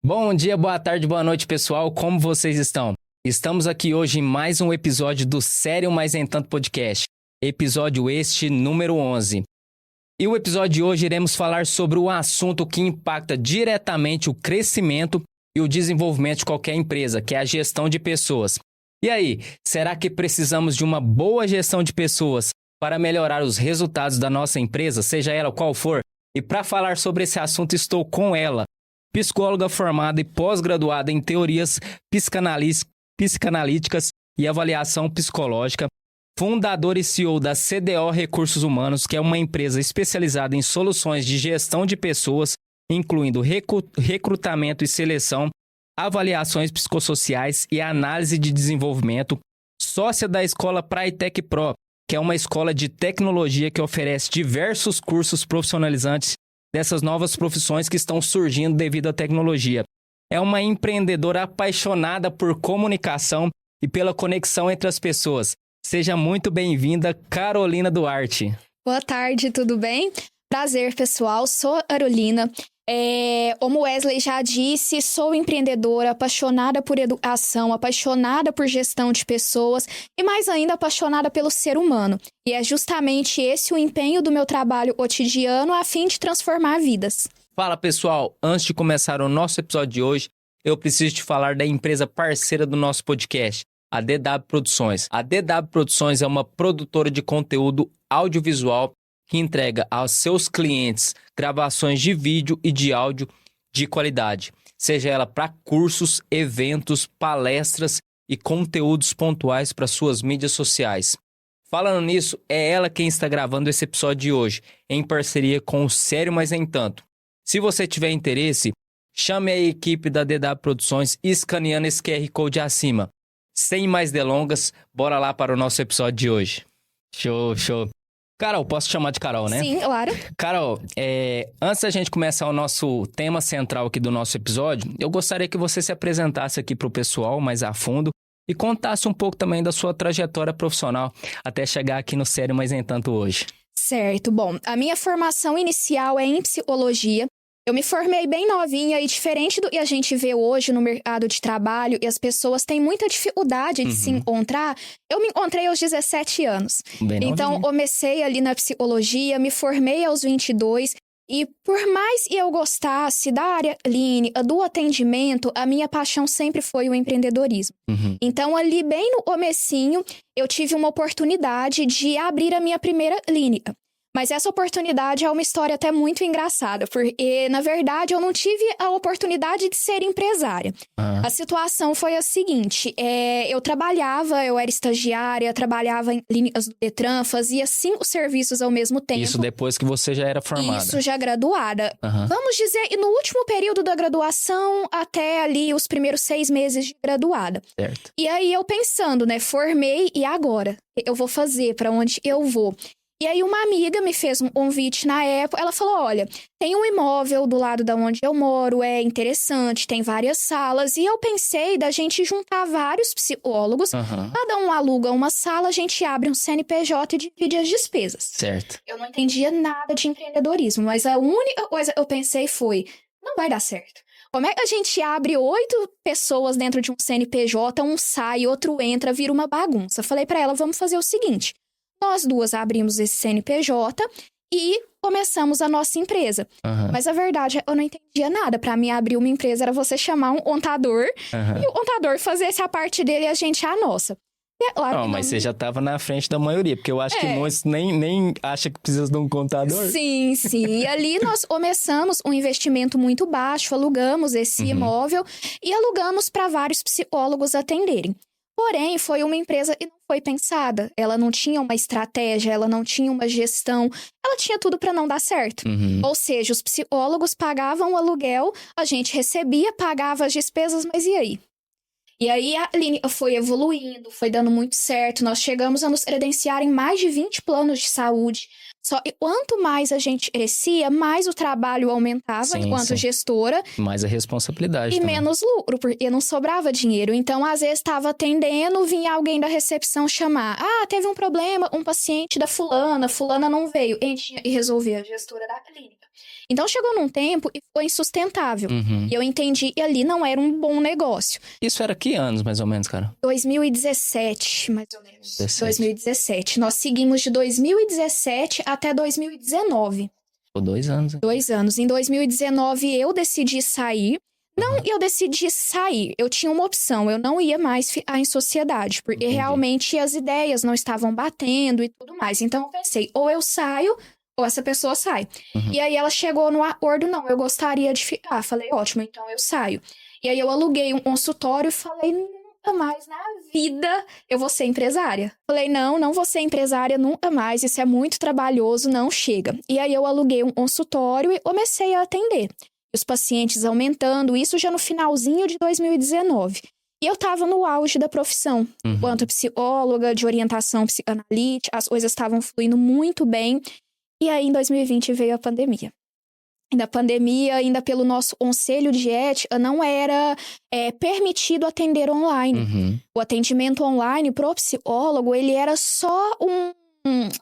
Bom dia, boa tarde, boa noite, pessoal. Como vocês estão? Estamos aqui hoje em mais um episódio do Sério Mais Entanto Podcast. Episódio este número 11. E o episódio de hoje iremos falar sobre o assunto que impacta diretamente o crescimento e o desenvolvimento de qualquer empresa, que é a gestão de pessoas. E aí, será que precisamos de uma boa gestão de pessoas para melhorar os resultados da nossa empresa, seja ela qual for? E para falar sobre esse assunto estou com ela, psicóloga formada e pós-graduada em teorias psicanalíticas e avaliação psicológica, fundadora e CEO da CDO Recursos Humanos, que é uma empresa especializada em soluções de gestão de pessoas, incluindo recrutamento e seleção, avaliações psicossociais e análise de desenvolvimento, sócia da escola Praitec Pro, que é uma escola de tecnologia que oferece diversos cursos profissionalizantes dessas novas profissões que estão surgindo devido à tecnologia. É uma empreendedora apaixonada por comunicação e pela conexão entre as pessoas. Seja muito bem-vinda, Carolina Duarte. Boa tarde, tudo bem? Prazer, pessoal. Sou a Carolina. Como Wesley já disse, sou empreendedora, apaixonada por educação, apaixonada por gestão de pessoas e mais ainda apaixonada pelo ser humano. E é justamente esse o empenho do meu trabalho cotidiano a fim de transformar vidas. Fala, pessoal. Antes de começar o nosso episódio de hoje, eu preciso te falar da empresa parceira do nosso podcast, a DW Produções. A DW Produções é uma produtora de conteúdo audiovisual que entrega aos seus clientes gravações de vídeo e de áudio de qualidade, seja ela para cursos, eventos, palestras e conteúdos pontuais para suas mídias sociais. Falando nisso, é ela quem está gravando esse episódio de hoje, em parceria com o Sério Mais Entanto. Se você tiver interesse, chame a equipe da DW Produções escaneando esse QR Code acima. Sem mais delongas, bora lá para o nosso episódio de hoje. Show. Carol, posso te chamar de Carol, né? Sim, claro. Carol, antes da gente começar o nosso tema central aqui do nosso episódio, eu gostaria que você se apresentasse aqui para o pessoal mais a fundo e contasse um pouco também da sua trajetória profissional até chegar aqui no Sério Mais Entanto hoje. Certo. Bom, a minha formação inicial é em psicologia. Eu me formei bem novinha e diferente do que a gente vê hoje no mercado de trabalho e as pessoas têm muita dificuldade de se encontrar, eu me encontrei aos 17 anos. Bem então, novinha. comecei ali na psicologia, me formei aos 22 e por mais que eu gostasse da área clínica, do atendimento, a minha paixão sempre foi o empreendedorismo. Então, ali bem no comecinho, eu tive uma oportunidade de abrir a minha primeira clínica. Mas essa oportunidade é uma história até muito engraçada, porque, na verdade, eu não tive a oportunidade de ser empresária. A situação foi a seguinte, eu era estagiária, trabalhava em clínicas do Detran, fazia 5 serviços ao mesmo tempo. Isso depois que você já era formada. Isso, já graduada. Vamos dizer, e no último período da graduação, até ali os primeiros 6 meses de graduada. Certo. E aí eu pensando, né, formei e agora? Eu vou fazer, para onde eu vou? E aí uma amiga me fez um convite na época, ela falou, olha, tem um imóvel do lado da onde eu moro, é interessante, tem várias salas. E eu pensei da gente juntar vários psicólogos, cada um aluga uma sala, a gente abre um CNPJ e divide as despesas. Certo. Eu não entendia nada de empreendedorismo, mas a única coisa que eu pensei foi, não vai dar certo. Como é que a gente abre 8 pessoas dentro de um CNPJ, um sai, outro entra, vira uma bagunça? Falei pra ela, vamos fazer o seguinte... Nós duas abrimos esse CNPJ e começamos a nossa empresa. Mas a verdade, eu não entendia nada. Para mim, abrir uma empresa era você chamar um contador e o contador fazesse a parte dele e a gente a nossa. E é claro Não, mas você já estava na frente da maioria, porque eu acho que muitos nem acham que precisa de um contador. Sim. E ali nós começamos um investimento muito baixo, alugamos esse imóvel e alugamos para vários psicólogos atenderem. Porém, foi uma empresa que não foi pensada. Ela não tinha uma estratégia, ela não tinha uma gestão. Ela tinha tudo para não dar certo. Ou seja, os psicólogos pagavam o aluguel, a gente recebia, pagava as despesas, mas e aí? E aí a clínica foi evoluindo, foi dando muito certo. Nós chegamos a nos credenciar em mais de 20 planos de saúde. Só que quanto mais a gente crescia, mais o trabalho aumentava enquanto gestora. Mais a responsabilidade e também. Menos lucro, porque não sobrava dinheiro. Então, às vezes, estava atendendo, vinha alguém da recepção chamar. Ah, teve um problema, um paciente da fulana não veio. A gente ia resolver, a gestora da clínica. Então, chegou num tempo e foi insustentável. E eu entendi que ali não era um bom negócio. Isso era que anos, mais ou menos, cara? 2017, mais ou menos. 17. 2017. Nós seguimos de 2017 até 2019. Por 2 anos. Hein? 2 anos. Em 2019, eu decidi sair. Não, eu decidi sair. Eu tinha uma opção. Eu não ia mais ficar em sociedade. Porque realmente as ideias não estavam batendo e tudo mais. Então, eu pensei, ou eu saio, ou essa pessoa sai. E aí, ela chegou no acordo, não, eu gostaria de ficar. Falei, ótimo, então eu saio. E aí, eu aluguei um consultório e falei, nunca mais na vida eu vou ser empresária. Falei, não vou ser empresária nunca mais. Isso é muito trabalhoso, não chega. E aí, eu aluguei um consultório e comecei a atender. Os pacientes aumentando, isso já no finalzinho de 2019. E eu tava no auge da profissão. Enquanto psicóloga, de orientação psicanalítica, as coisas estavam fluindo muito bem. E aí, em 2020, veio a pandemia. E na pandemia, ainda pelo nosso conselho de ética, não era permitido atender online. O atendimento online pro psicólogo, ele era só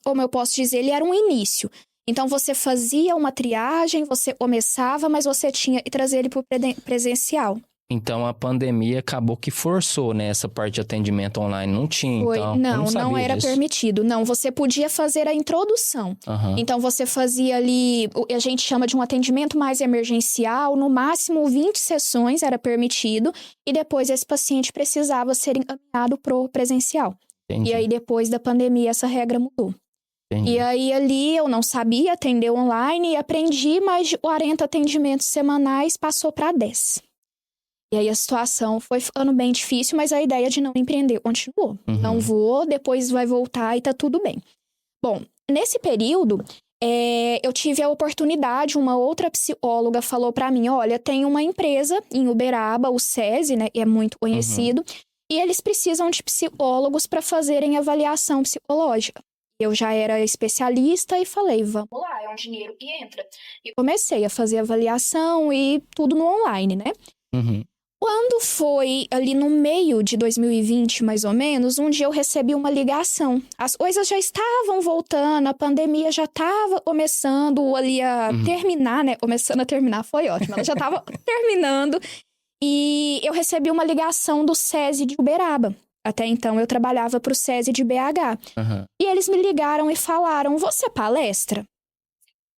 como eu posso dizer, ele era um início. Então, você fazia uma triagem, você começava, mas você tinha que trazer ele pro presencial. Então, a pandemia acabou que forçou, né? Essa parte de atendimento online. Não tinha, Foi. então. Não era disso. permitido. Não, você podia fazer a introdução. Então, você fazia ali, a gente chama de um atendimento mais emergencial, no máximo 20 sessões era permitido, e depois esse paciente precisava ser encaminhado pro presencial. Entendi. E aí, depois da pandemia, essa regra mudou. Entendi. E aí, ali, eu não sabia atender online e aprendi mais de 40 atendimentos semanais, passou para 10. E aí, a situação foi ficando bem difícil, mas a ideia de não empreender continuou. Não vou, depois vai voltar e tá tudo bem. Bom, nesse período, eu tive a oportunidade, uma outra psicóloga falou para mim, olha, tem uma empresa em Uberaba, o SESI, né, é muito conhecido, e eles precisam de psicólogos para fazerem avaliação psicológica. Eu já era especialista e falei, vamos lá, é um dinheiro que entra. E comecei a fazer avaliação e tudo no online, né? Quando foi ali no meio de 2020, mais ou menos, um dia eu recebi uma ligação. As coisas já estavam voltando, a pandemia já estava começando ali a terminar, né? Começando a terminar, foi ótimo. Ela já estava terminando. E eu recebi uma ligação do SESI de Uberaba. Até então, eu trabalhava para o SESI de BH. E eles me ligaram e falaram, você palestra?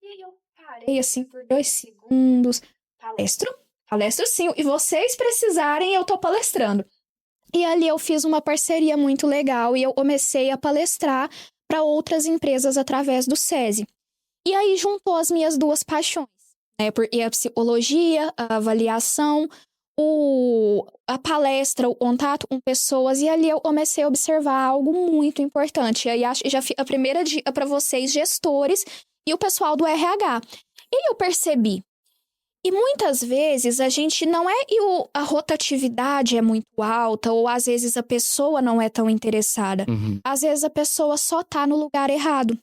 E eu parei assim por 2 segundos. Palestro? Palestro sim, e vocês precisarem, eu tô palestrando. E ali eu fiz uma parceria muito legal e eu comecei a palestrar para outras empresas através do SESI. E aí juntou as minhas 2 paixões, né? Porque a psicologia, a avaliação, a palestra, o contato com pessoas, e ali eu comecei a observar algo muito importante. E aí já a primeira dica para vocês, gestores e o pessoal do RH. E eu percebi. E muitas vezes a gente não é a rotatividade é muito alta, ou às vezes a pessoa não é tão interessada. Às vezes a pessoa só tá no lugar errado.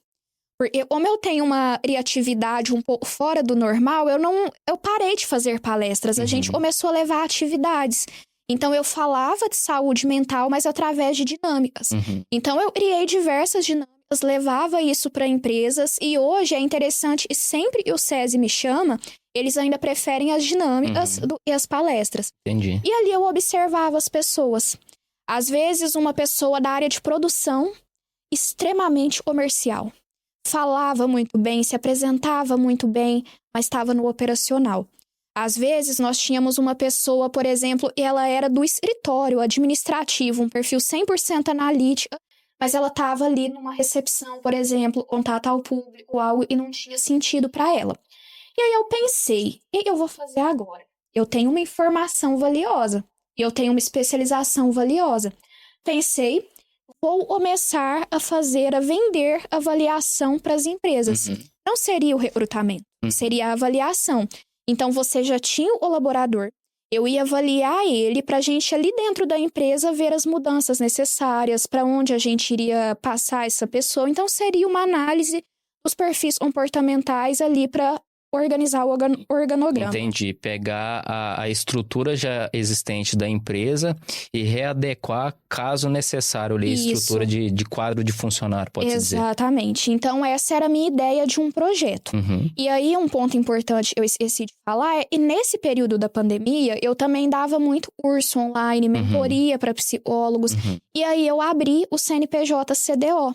Porque como eu tenho uma criatividade um pouco fora do normal, eu parei de fazer palestras. A gente começou a levar atividades. Então eu falava de saúde mental, mas através de dinâmicas. Então eu criei diversas dinâmicas, levava isso para empresas, e hoje é interessante, e sempre que o SESI me chama, eles ainda preferem as dinâmicas e as palestras. Entendi. E ali eu observava as pessoas. Às vezes, uma pessoa da área de produção, extremamente comercial. Falava muito bem, se apresentava muito bem, mas estava no operacional. Às vezes, nós tínhamos uma pessoa, por exemplo, e ela era do escritório administrativo, um perfil 100% analítica, mas ela estava ali numa recepção, por exemplo, contato ao público, algo, e não tinha sentido para ela. E aí eu pensei, o que eu vou fazer agora? Eu tenho uma informação valiosa, eu tenho uma especialização valiosa. Pensei, vou começar a vender avaliação para as empresas. Não seria o recrutamento, seria a avaliação. Então, você já tinha o colaborador, eu ia avaliar ele para a gente ali dentro da empresa ver as mudanças necessárias, para onde a gente iria passar essa pessoa. Então, seria uma análise dos perfis comportamentais ali para organizar o organograma. Entendi. Pegar a estrutura já existente da empresa e readequar, caso necessário, ali, a estrutura de quadro de funcionário, pode dizer. Exatamente. Então, essa era a minha ideia de um projeto. E aí, um ponto importante, eu esqueci de falar, e nesse período da pandemia, eu também dava muito curso online, mentoria para psicólogos. E aí, eu abri o CNPJ CDO.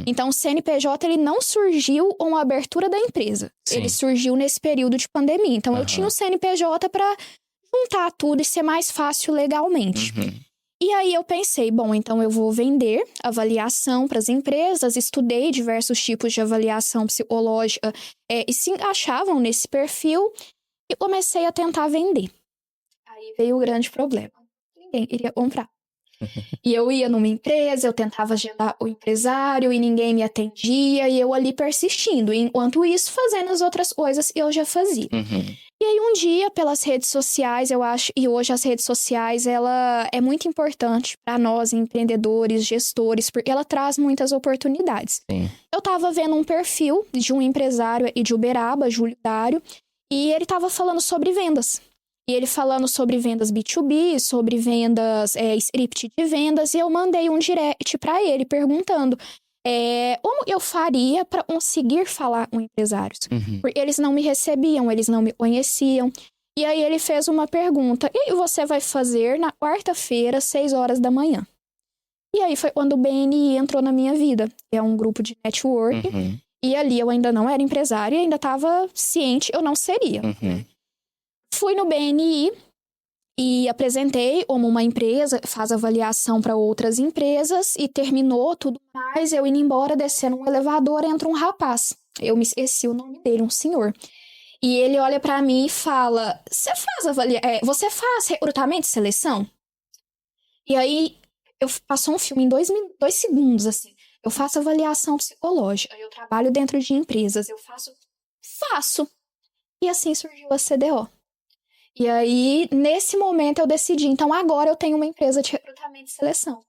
Então, o CNPJ, ele não surgiu com a abertura da empresa. Sim. Ele surgiu nesse período de pandemia. Então, eu tinha o CNPJ para juntar tudo e ser mais fácil legalmente. E aí, eu pensei, bom, então eu vou vender avaliação para as empresas. Estudei diversos tipos de avaliação psicológica e se encaixavam nesse perfil e comecei a tentar vender. Aí veio o grande problema. Ninguém iria comprar. E eu ia numa empresa, eu tentava agendar o empresário e ninguém me atendia, e eu ali persistindo. Enquanto isso, fazendo as outras coisas que eu já fazia. E aí um dia, pelas redes sociais, eu acho, e hoje as redes sociais, ela é muito importante para nós, empreendedores, gestores, porque ela traz muitas oportunidades. Sim. Eu tava vendo um perfil de um empresário de Uberaba, Júlio Dário, e ele tava falando sobre vendas. E ele falando sobre vendas B2B, sobre vendas, script de vendas, e eu mandei um direct para ele perguntando como eu faria para conseguir falar com empresários. Porque eles não me recebiam, eles não me conheciam. E aí ele fez uma pergunta, e você vai fazer na quarta-feira, 6 horas da manhã? E aí foi quando o BNI entrou na minha vida. É um grupo de network, e ali eu ainda não era empresária, ainda estava ciente, eu não seria. Fui no BNI e apresentei como uma empresa, faz avaliação para outras empresas e terminou tudo mais. Eu indo embora, descendo um elevador, entra um rapaz. Eu me esqueci o nome dele, um senhor. E ele olha para mim e fala, você faz recrutamento e seleção? E aí, passou um filme em 2 segundos, assim. Eu faço avaliação psicológica, eu trabalho dentro de empresas, eu faço. E assim surgiu a CDO. E aí, nesse momento, eu decidi, então agora eu tenho uma empresa de recrutamento e seleção.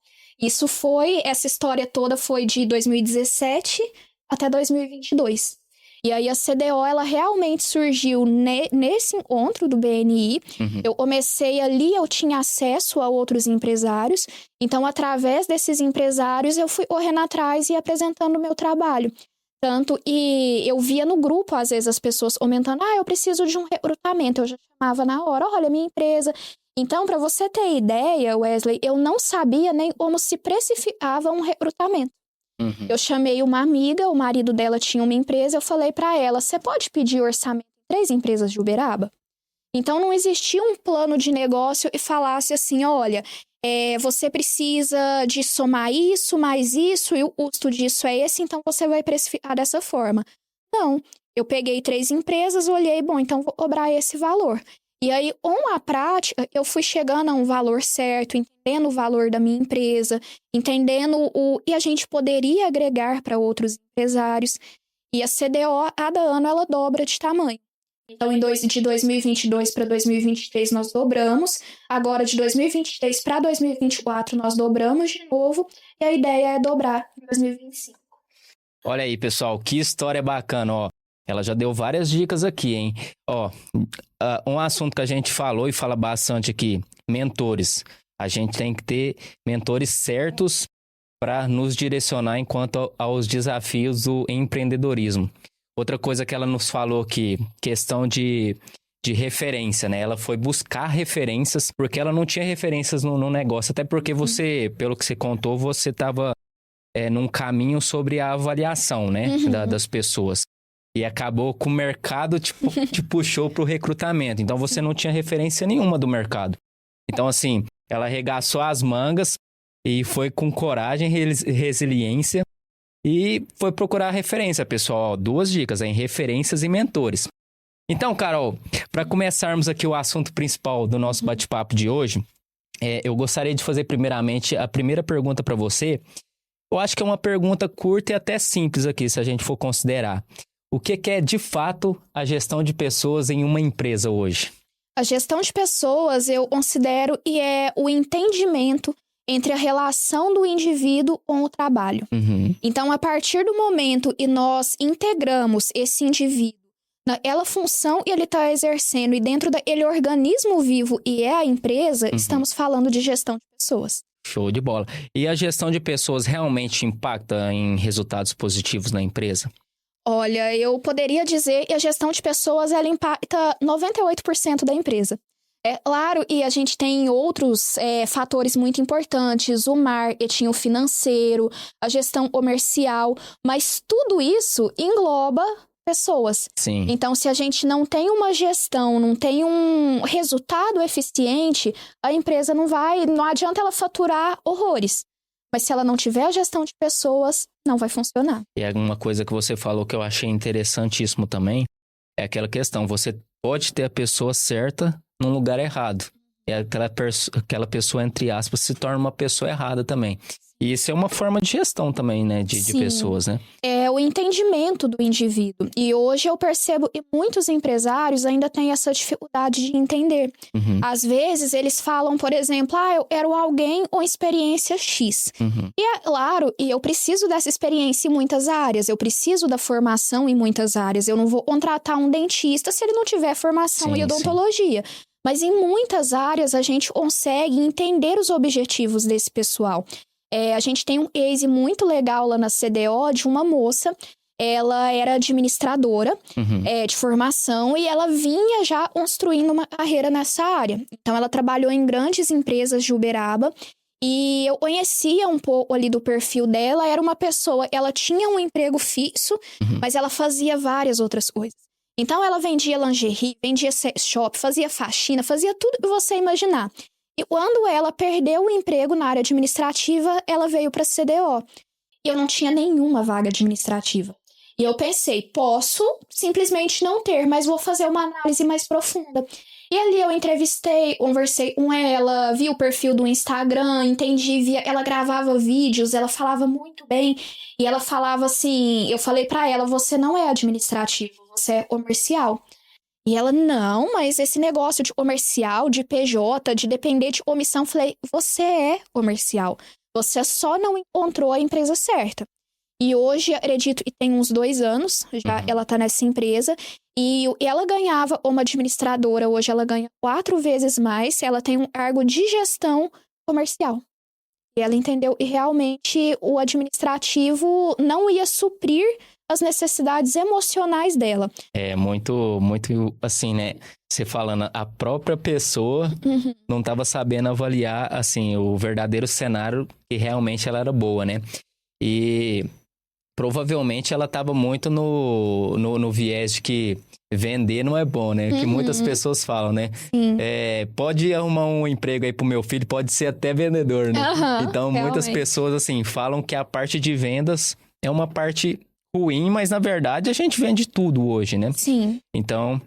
Essa história toda foi de 2017 até 2022. E aí a CDO, ela realmente surgiu nesse encontro do BNI. Eu comecei ali, eu tinha acesso a outros empresários. Então, através desses empresários, eu fui correndo atrás e apresentando o meu trabalho. E eu via no grupo, às vezes, as pessoas comentando, eu preciso de um recrutamento. Eu já chamava na hora, olha, minha empresa. Então, para você ter ideia, Wesley, eu não sabia nem como se precificava um recrutamento. Eu chamei uma amiga, o marido dela tinha uma empresa, eu falei para ela, você pode pedir orçamento em 3 empresas de Uberaba? Então, não existia um plano de negócio e falasse assim, olha, você precisa de somar isso, mais isso, e o custo disso é esse, então você vai precificar dessa forma. Não, eu peguei 3 empresas, olhei, bom, então vou cobrar esse valor. E aí, com a prática, eu fui chegando a um valor certo, entendendo o valor da minha empresa, entendendo e a gente poderia agregar para outros empresários. E a CDO, cada ano, ela dobra de tamanho. Então, de 2022 para 2023, nós dobramos. Agora, de 2023 para 2024, nós dobramos de novo. E a ideia é dobrar em 2025. Olha aí, pessoal, que história bacana, ó. Ela já deu várias dicas aqui, hein? Ó, um assunto que a gente falou e fala bastante aqui, mentores. A gente tem que ter mentores certos para nos direcionar enquanto aos desafios do empreendedorismo. Outra coisa que ela nos falou aqui, questão de referência, né? Ela foi buscar referências, porque ela não tinha referências no negócio. Até porque você, pelo que você contou, você estava num caminho sobre a avaliação, né? Das pessoas. E acabou que o mercado te puxou para o recrutamento. Então, você não tinha referência nenhuma do mercado. Então, assim, ela arregaçou as mangas e foi com coragem e resiliência e foi procurar referência, pessoal. 2 dicas, em referências e mentores. Então, Carol, para começarmos aqui o assunto principal do nosso bate-papo de hoje, eu gostaria de fazer primeiramente a primeira pergunta para você. Eu acho que é uma pergunta curta e até simples aqui, se a gente for considerar. O que é, de fato, a gestão de pessoas em uma empresa hoje? A gestão de pessoas, eu considero que é o entendimento entre a relação do indivíduo com o trabalho. Então, a partir do momento que nós integramos esse indivíduo Naquela função ele está exercendo, e dentro daquele organismo vivo e é a empresa, estamos falando de gestão de pessoas. Show de bola. E a gestão de pessoas realmente impacta em resultados positivos na empresa? Olha, eu poderia dizer que a gestão de pessoas, ela impacta 98% da empresa. É claro, e a gente tem outros fatores muito importantes, o marketing, o financeiro, a gestão comercial, mas tudo isso engloba pessoas. Sim. Então, se a gente não tem uma gestão, não tem um resultado eficiente, a empresa não adianta ela faturar horrores. Mas se ela não tiver a gestão de pessoas, não vai funcionar. E uma coisa que você falou que eu achei interessantíssimo também, é aquela questão, você pode ter a pessoa certa num lugar errado. E aquela pessoa, entre aspas, se torna uma pessoa errada também. E isso é uma forma de gestão também, né? De pessoas, né? É o entendimento do indivíduo. E hoje eu percebo que muitos empresários ainda têm essa dificuldade de entender. Às vezes eles falam, por exemplo, eu quero alguém com experiência X. E é claro, e eu preciso dessa experiência em muitas áreas. Eu preciso da formação em muitas áreas. Eu não vou contratar um dentista se ele não tiver formação em odontologia. Mas em muitas áreas a gente consegue entender os objetivos desse pessoal. A gente tem um case muito legal lá na CDO de uma moça, ela era administradora de formação e ela vinha já construindo uma carreira nessa área. Então, ela trabalhou em grandes empresas de Uberaba e eu conhecia um pouco ali do perfil dela. Era uma pessoa, ela tinha um emprego fixo, mas ela fazia várias outras coisas. Então, ela vendia lingerie, vendia sex shop, fazia faxina, fazia tudo que você imaginar. E quando ela perdeu o emprego na área administrativa, ela veio para a CDO. E eu não tinha nenhuma vaga administrativa. E eu pensei, posso simplesmente não ter, mas vou fazer uma análise mais profunda. E ali eu entrevistei, conversei com ela, vi o perfil do Instagram, entendi, ela gravava vídeos, ela falava muito bem. E ela falava assim, eu falei para ela, você não é administrativo, você é comercial. E ela, não, mas esse negócio de comercial, de PJ, de depender de comissão, falei, você é comercial. Você só não encontrou a empresa certa. E hoje, acredito que tem uns 2 anos, já ela tá nessa empresa. E ela ganhava como administradora, hoje ela ganha 4 vezes mais. Ela tem um cargo de gestão comercial. E ela entendeu que realmente o administrativo não ia suprir as necessidades emocionais dela. É muito assim, né? Você falando, a própria pessoa não estava sabendo avaliar, assim, o verdadeiro cenário que realmente ela era boa, né? E provavelmente ela estava muito no viés de que vender não é bom, né? Que muitas pessoas falam, né? Pode arrumar um emprego aí pro meu filho, pode ser até vendedor, né? Então, muitas pessoas, assim, falam que a parte de vendas é uma parte ruim, mas na verdade a gente vende tudo hoje, né? Sim. Então,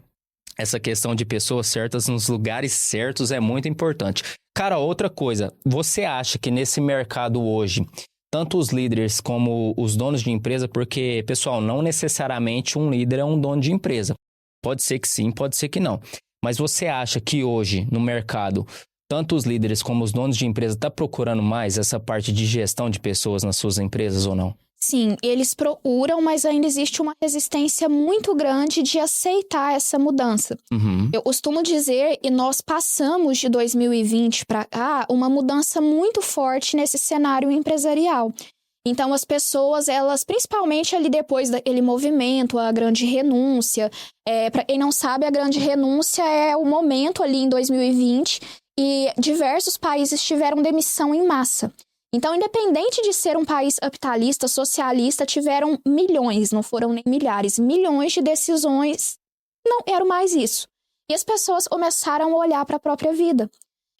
essa questão de pessoas certas nos lugares certos é muito importante. Cara, outra coisa, você acha que nesse mercado hoje, tanto os líderes como os donos de empresa, porque, pessoal, não necessariamente um líder é um dono de empresa. Pode ser que sim, pode ser que não. Mas você acha que hoje, no mercado, tanto os líderes como os donos de empresa estão procurando mais essa parte de gestão de pessoas nas suas empresas ou não? Sim, eles procuram, mas ainda existe uma resistência muito grande de aceitar essa mudança. Eu costumo dizer que nós passamos de 2020 para cá uma mudança muito forte nesse cenário empresarial. Então, as pessoas, elas, principalmente ali depois daquele movimento, a grande renúncia, para quem não sabe, a grande renúncia é o momento ali em 2020 e diversos países tiveram demissão em massa. Então, independente de ser um país capitalista, socialista, tiveram milhões, não foram nem milhares, milhões de decisões, não quero mais isso. E as pessoas começaram a olhar para a própria vida.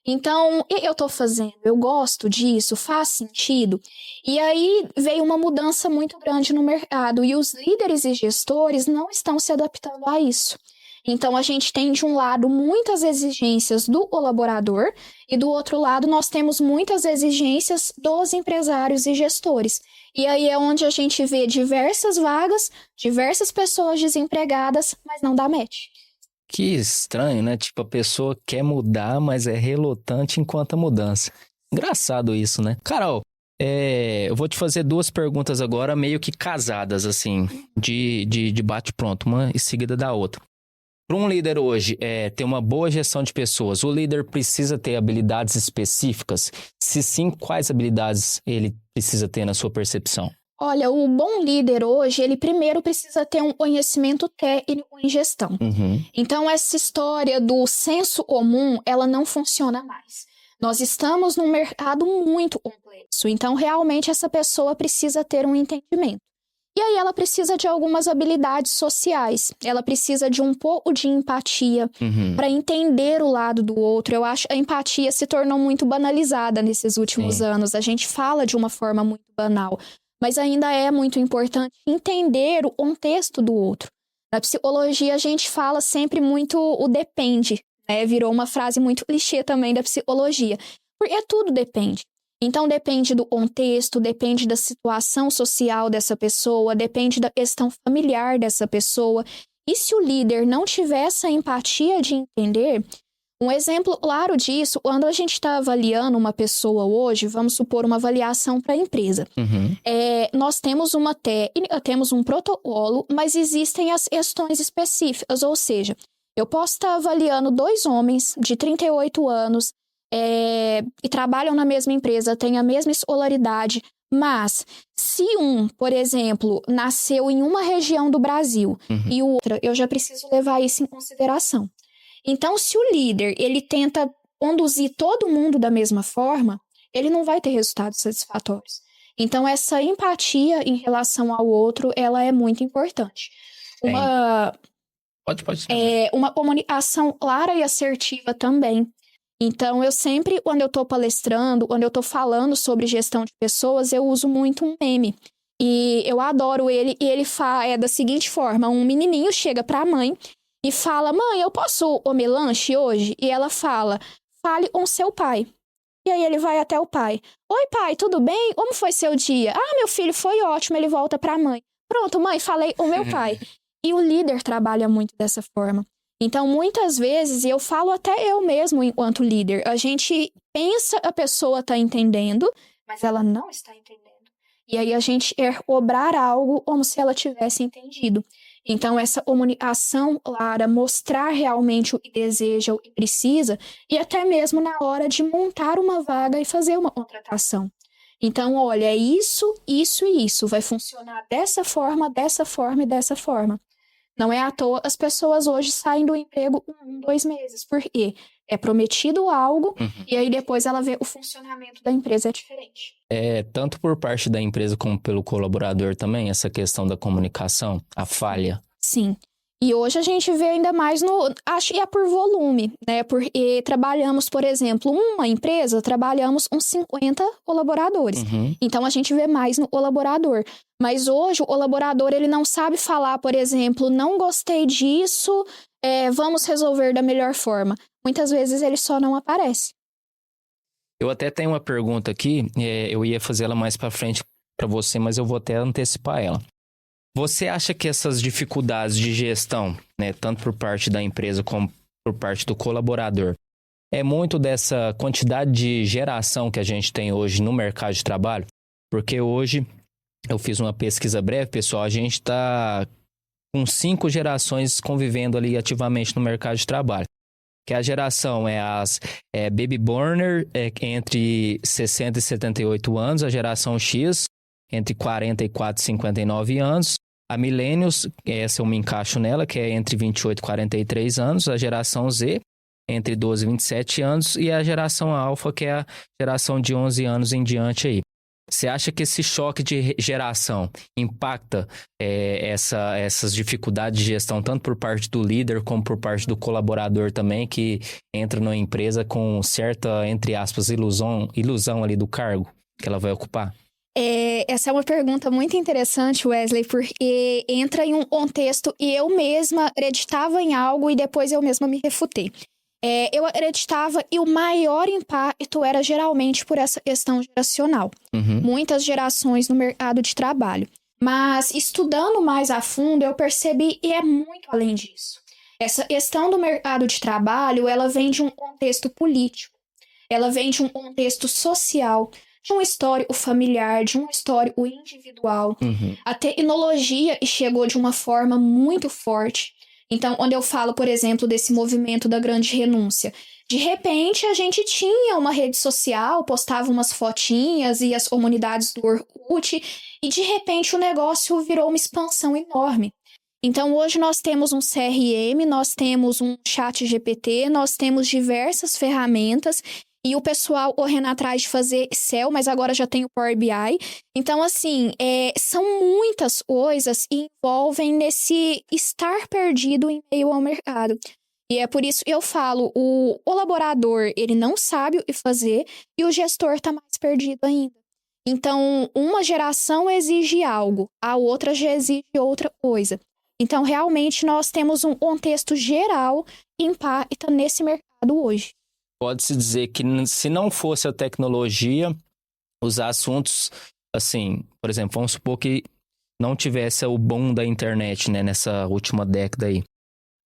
Então, o que eu estou fazendo? Eu gosto disso? Faz sentido? E aí veio uma mudança muito grande no mercado e os líderes e gestores não estão se adaptando a isso. Então, a gente tem, de um lado, muitas exigências do colaborador e, do outro lado, nós temos muitas exigências dos empresários e gestores. E aí é onde a gente vê diversas vagas, diversas pessoas desempregadas, mas não dá match. Que estranho, né? Tipo, a pessoa quer mudar, mas é relutante enquanto a mudança. Engraçado isso, né? Carol, Eu vou te fazer duas perguntas agora, meio que casadas, assim, de bate-pronto, uma em seguida da outra. Para um líder hoje ter uma boa gestão de pessoas, o líder precisa ter habilidades específicas? Se sim, quais habilidades ele precisa ter na sua percepção? Olha, o bom líder hoje, ele primeiro precisa ter um conhecimento técnico em gestão. Uhum. Então, essa história do senso comum, ela não funciona mais. Nós estamos num mercado muito complexo, então realmente essa pessoa precisa ter um entendimento. E aí ela precisa de algumas habilidades sociais, ela precisa de um pouco de empatia para entender o lado do outro. Eu acho que a empatia se tornou muito banalizada nesses últimos anos. A gente fala de uma forma muito banal, mas ainda é muito importante entender o contexto do outro. Na psicologia a gente fala sempre muito o depende, né? Virou uma frase muito clichê também da psicologia, porque tudo depende. Então, depende do contexto, depende da situação social dessa pessoa, depende da questão familiar dessa pessoa. E se o líder não tiver essa empatia de entender, um exemplo claro disso, quando a gente está avaliando uma pessoa hoje, vamos supor uma avaliação para a empresa. Nós temos uma técnica, temos um protocolo, mas existem as questões específicas, ou seja, eu posso estar avaliando 2 homens de 38 anos, e trabalham na mesma empresa, têm a mesma escolaridade, mas se um, por exemplo, nasceu em uma região do Brasil e o outro, eu já preciso levar isso em consideração. Então, se o líder, ele tenta conduzir todo mundo da mesma forma, ele não vai ter resultados satisfatórios. Então, essa empatia em relação ao outro, ela é muito importante. Pode. Uma comunicação clara e assertiva também. Então, eu sempre, quando eu estou palestrando, quando eu estou falando sobre gestão de pessoas, eu uso muito um meme. E eu adoro ele, e ele é da seguinte forma: um menininho chega para a mãe e fala: mãe, eu posso comer lanche hoje? E ela fala: fale com seu pai. E aí ele vai até o pai: oi pai, tudo bem? Como foi seu dia? Ah, meu filho, foi ótimo. Ele volta para a mãe: pronto, mãe, falei com meu pai. E o líder trabalha muito dessa forma. Então, muitas vezes, e eu falo até eu mesmo enquanto líder, a gente pensa a pessoa está entendendo, mas ela não está entendendo. E aí a gente quer cobrar algo como se ela tivesse entendido. Então, essa comunicação clara, mostrar realmente o que deseja, o que precisa, e até mesmo na hora de montar uma vaga e fazer uma contratação. Então, olha, é isso, isso e isso. Vai funcionar dessa forma e dessa forma. Não é à toa, as pessoas hoje saem do emprego 1, 2 meses. Por quê? É prometido algo e aí depois ela vê o funcionamento da empresa é diferente. Tanto por parte da empresa como pelo colaborador também, essa questão da comunicação, a falha. Sim. E hoje a gente vê ainda mais acho que é por volume, né? Porque trabalhamos, por exemplo, uma empresa, trabalhamos uns 50 colaboradores. Então, a gente vê mais no colaborador. Mas hoje, o colaborador, ele não sabe falar, por exemplo, não gostei disso, vamos resolver da melhor forma. Muitas vezes, ele só não aparece. Eu até tenho uma pergunta aqui, eu ia fazer ela mais para frente para você, mas eu vou até antecipar ela. Você acha que essas dificuldades de gestão, né, tanto por parte da empresa como por parte do colaborador, é muito dessa quantidade de geração que a gente tem hoje no mercado de trabalho? Porque hoje, eu fiz uma pesquisa breve, pessoal, a gente está com 5 gerações convivendo ali ativamente no mercado de trabalho. Que a geração as Baby Boomer, entre 60 e 78 anos, a geração X, entre 44 e 59 anos, a Millennials, essa eu me encaixo nela, que é entre 28 e 43 anos, a geração Z, entre 12 e 27 anos, e a geração Alpha, que é a geração de 11 anos em diante aí. Você acha que esse choque de geração impacta essas dificuldades de gestão, tanto por parte do líder como por parte do colaborador também, que entra numa empresa com certa, entre aspas, ilusão ali do cargo que ela vai ocupar? Essa é uma pergunta muito interessante, Wesley, porque entra em um contexto e eu mesma acreditava em algo e depois eu mesma me refutei. Eu acreditava e o maior impacto era geralmente por essa questão geracional. Muitas gerações no mercado de trabalho. Mas estudando mais a fundo, eu percebi que é muito além disso. Essa questão do mercado de trabalho, ela vem de um contexto político. Ela vem de um contexto social, de um histórico familiar, de um histórico individual. A tecnologia chegou de uma forma muito forte. Então, quando eu falo, por exemplo, desse movimento da grande renúncia, de repente a gente tinha uma rede social, postava umas fotinhas e as comunidades do Orkut, e de repente o negócio virou uma expansão enorme. Então, hoje nós temos um CRM, nós temos um chat GPT, nós temos diversas ferramentas, e o pessoal correndo atrás de fazer Excel, mas agora já tem o Power BI. Então, assim, são muitas coisas que envolvem nesse estar perdido em meio ao mercado. E é por isso que eu falo, o colaborador, ele não sabe o que fazer e o gestor está mais perdido ainda. Então, uma geração exige algo, a outra já exige outra coisa. Então, realmente, nós temos um contexto geral que impacta nesse mercado hoje. Pode-se dizer que se não fosse a tecnologia, os assuntos, assim, por exemplo, vamos supor que não tivesse o boom da internet, né, nessa última década aí.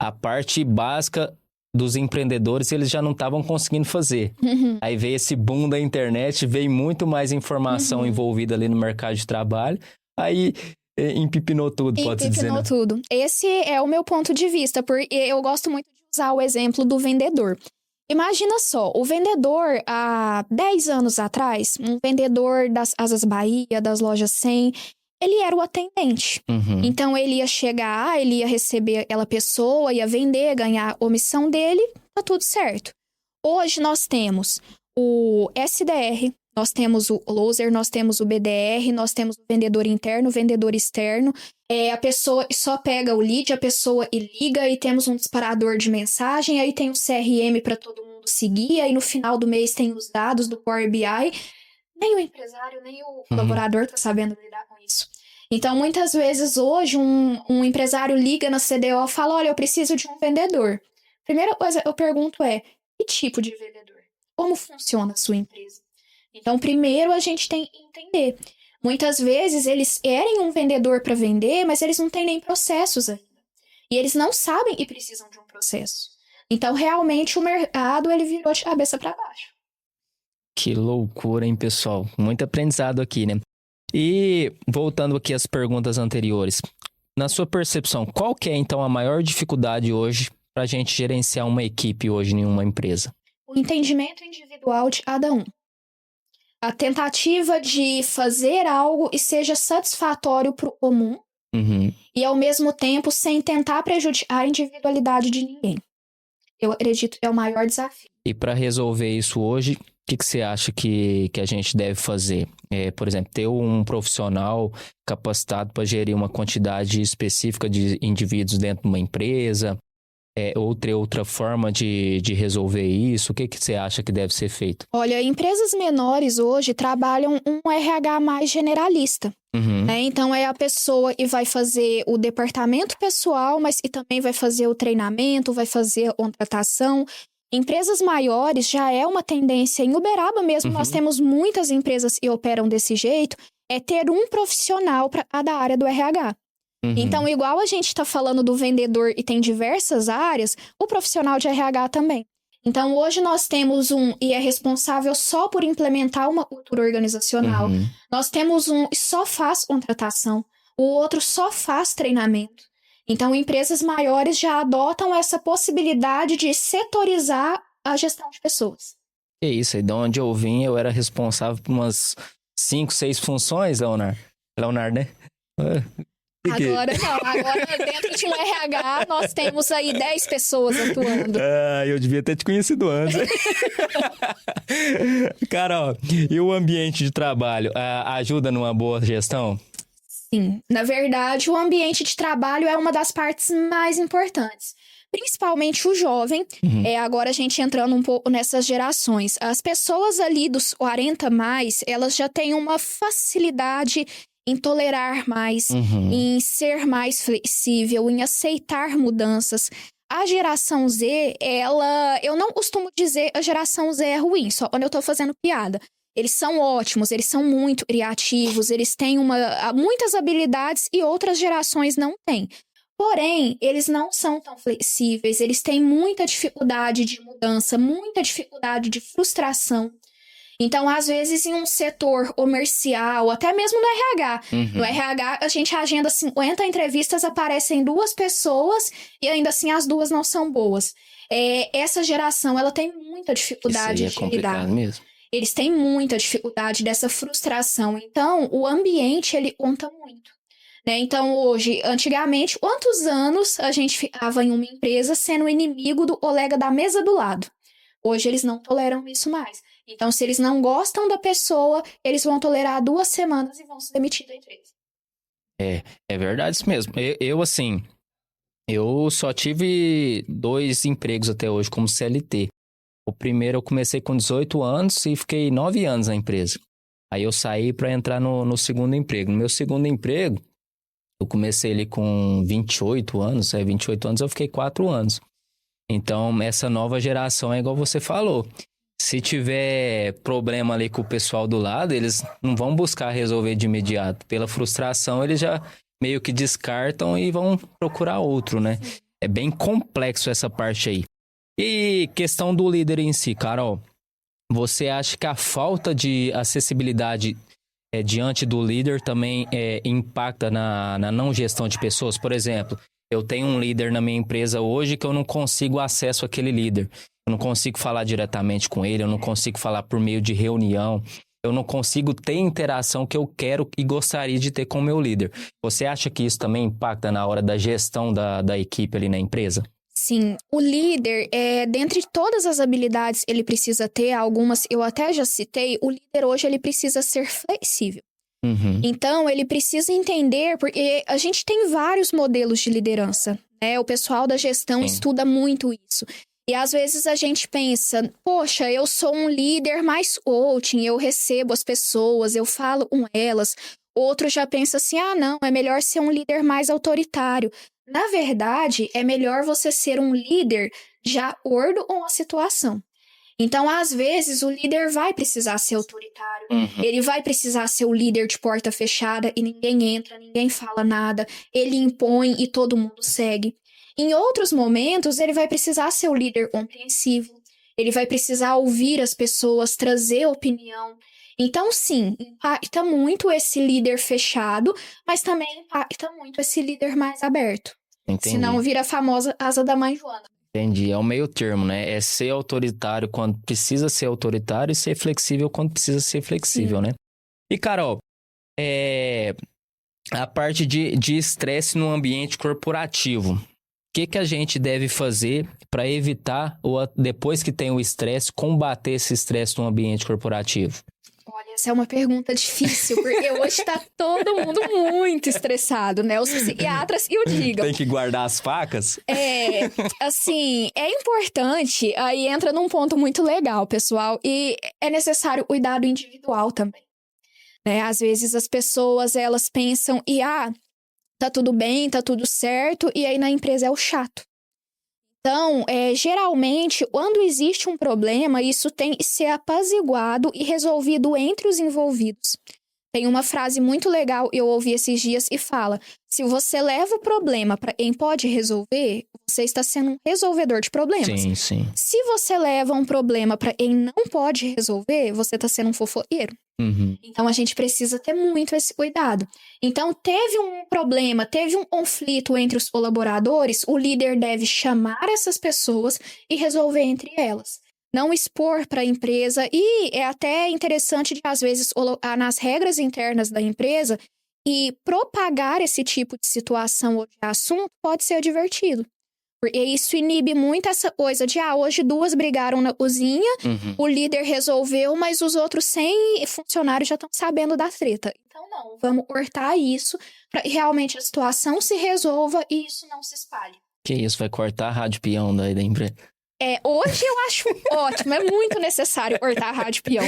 A parte básica dos empreendedores, eles já não estavam conseguindo fazer. Aí veio esse boom da internet, veio muito mais informação envolvida ali no mercado de trabalho, aí empipinou tudo, pode-se dizer, né? Empipinou tudo. Esse é o meu ponto de vista, porque eu gosto muito de usar o exemplo do vendedor. Imagina só, o vendedor, há 10 anos atrás, um vendedor das Casas Bahia, das lojas 100, ele era o atendente. Então, ele ia chegar, ele ia receber aquela pessoa, ia vender, ganhar a comissão dele, tá tudo certo. Hoje, nós temos o SDR, nós temos o closer, nós temos o BDR, nós temos o vendedor interno, o vendedor externo. A pessoa só pega o lead, a pessoa e liga, e temos um disparador de mensagem, aí tem o CRM para todo mundo seguir, aí no final do mês tem os dados do Power BI. Nem o empresário, nem o colaborador tá sabendo lidar com isso. Então, muitas vezes, hoje, um empresário liga na CDO e fala, olha, eu preciso de um vendedor. Primeira coisa que eu pergunto é, que tipo de vendedor? Como funciona a sua empresa? Então, primeiro a gente tem que entender. Muitas vezes eles querem um vendedor para vender, mas eles não têm nem processos ainda. E eles não sabem que precisam de um processo. Então, realmente, o mercado ele virou de cabeça para baixo. Que loucura, hein, pessoal? Muito aprendizado aqui, né? E voltando aqui às perguntas anteriores, na sua percepção, qual que é, então, a maior dificuldade hoje para a gente gerenciar uma equipe hoje em uma empresa? O entendimento individual de cada um. A tentativa de fazer algo e seja satisfatório para o comum e, ao mesmo tempo, sem tentar prejudicar a individualidade de ninguém. Eu acredito que é o maior desafio. E para resolver isso hoje, o que você acha que a gente deve fazer? Por exemplo, ter um profissional capacitado para gerir uma quantidade específica de indivíduos dentro de uma empresa? Outra forma de resolver isso? O que você acha que deve ser feito? Olha, empresas menores hoje trabalham um RH mais generalista. Né? Então, é a pessoa que vai fazer o departamento pessoal, mas que também vai fazer o treinamento, vai fazer a contratação. Empresas maiores já é uma tendência. Em Uberaba mesmo, nós temos muitas empresas que operam desse jeito, é ter um profissional para cada área do RH. Então, igual a gente está falando do vendedor e tem diversas áreas, o profissional de RH também. Então, hoje nós temos um e é responsável só por implementar uma cultura organizacional. Nós temos um e só faz contratação, o outro só faz treinamento. Então, empresas maiores já adotam essa possibilidade de setorizar a gestão de pessoas. É isso, aí de onde eu vim, eu era responsável por umas 5, 6 funções, Leonardo, né? Agora não, agora dentro de um RH nós temos aí 10 pessoas atuando. Eu devia ter te conhecido antes. Cara, ó, e o ambiente de trabalho ajuda numa boa gestão? Sim, na verdade o ambiente de trabalho é uma das partes mais importantes. Principalmente o jovem, agora a gente entrando um pouco nessas gerações. As pessoas ali dos 40 mais, elas já têm uma facilidade em tolerar mais, em ser mais flexível, em aceitar mudanças. A geração Z, eu não costumo dizer a geração Z é ruim, só quando eu tô fazendo piada. Eles são ótimos, eles são muito criativos, eles têm muitas habilidades e outras gerações não têm. Porém, eles não são tão flexíveis, eles têm muita dificuldade de mudança, muita dificuldade de frustração. Então, às vezes, em um setor comercial, até mesmo no RH. No Uhum. RH, a gente agenda 50 entrevistas, aparecem 2 pessoas e ainda assim as 2 não são boas. Essa geração, ela tem muita Isso aí dificuldade é de complicado lidar. mesmo. Eles têm muita dificuldade dessa frustração. Então, o ambiente, ele conta muito. Né? Então, hoje, antigamente, quantos anos a gente ficava em uma empresa sendo inimigo do colega da mesa do lado? Hoje, eles não toleram isso mais. Então, se eles não gostam da pessoa, eles vão tolerar 2 semanas e vão se demitir da empresa. É verdade isso mesmo. Assim, eu só tive 2 empregos até hoje como CLT. O primeiro eu comecei com 18 anos e fiquei 9 anos na empresa. Aí eu saí para entrar no segundo emprego. No meu segundo emprego, eu comecei ali com 28 anos. 28 anos eu fiquei 4 anos. Então, essa nova geração é igual você falou. Se tiver problema ali com o pessoal do lado, eles não vão buscar resolver de imediato. Pela frustração, eles já meio que descartam e vão procurar outro, né? É bem complexo essa parte aí. E questão do líder em si, Carol. Você acha que a falta de acessibilidade diante do líder também impacta na não gestão de pessoas? Por exemplo, eu tenho um líder na minha empresa hoje que eu não consigo acesso àquele líder. Eu não consigo falar diretamente com ele, eu não consigo falar por meio de reunião. Eu não consigo ter interação que eu quero e gostaria de ter com o meu líder. Você acha que isso também impacta na hora da gestão da equipe ali na empresa? Sim, o líder, dentre todas as habilidades ele precisa ter, algumas eu até já citei, o líder hoje ele precisa ser flexível. Uhum. Então, ele precisa entender, porque a gente tem vários modelos de liderança, né? O pessoal da gestão Sim. estuda muito isso. E às vezes a gente pensa, poxa, eu sou um líder mais coaching, eu recebo as pessoas, eu falo com elas. Outro já pensa assim, ah, não, é melhor ser um líder mais autoritário. Na verdade, é melhor você ser um líder de acordo com a situação. Então, às vezes, o líder vai precisar ser autoritário. Uhum. Ele vai precisar ser o líder de porta fechada e ninguém entra, ninguém fala nada. Ele impõe e todo mundo segue. Em outros momentos, ele vai precisar ser o líder compreensivo. Ele vai precisar ouvir as pessoas, trazer opinião. Então, sim, impacta muito esse líder fechado, mas também impacta muito esse líder mais aberto. Entendi. Senão vira a famosa asa da mãe Joana. Entendi. É o meio termo, né? É ser autoritário quando precisa ser autoritário e ser flexível quando precisa ser flexível, né? E, Carol, a parte de estresse no ambiente corporativo. O que a gente deve fazer para evitar, ou depois que tem o estresse, combater esse estresse no ambiente corporativo? Olha, essa é uma pergunta difícil, porque hoje tá todo mundo muito estressado, né? Os psiquiatras e o digam. Tem que guardar as facas? Assim, é importante, aí entra num ponto muito legal, pessoal, e é necessário cuidado individual também, né? Às vezes as pessoas, elas pensam, tá tudo bem, tá tudo certo, e aí na empresa é o chato. Então, geralmente, quando existe um problema, isso tem que ser apaziguado e resolvido entre os envolvidos. Tem uma frase muito legal, eu ouvi esses dias, e fala: se você leva o problema para quem pode resolver, você está sendo um resolvedor de problemas. Sim, sim. Se você leva um problema para quem não pode resolver, você está sendo um fofoqueiro. Uhum. Então, a gente precisa ter muito esse cuidado. Então, teve um problema, teve um conflito entre os colaboradores, o líder deve chamar essas pessoas e resolver entre elas. Não expor para a empresa. E é até interessante, de, às vezes, colocar nas regras internas da empresa e propagar esse tipo de situação ou de assunto pode ser divertido. Porque isso inibe muito essa coisa de, hoje 2 brigaram na cozinha, o líder resolveu, mas os outros 100 funcionários já estão sabendo da treta. Então, não, vamos cortar isso para que realmente a situação se resolva e isso não se espalhe. Que isso, vai cortar a rádio peão da empresa? Hoje eu acho ótimo, é muito necessário cortar a rádio peão.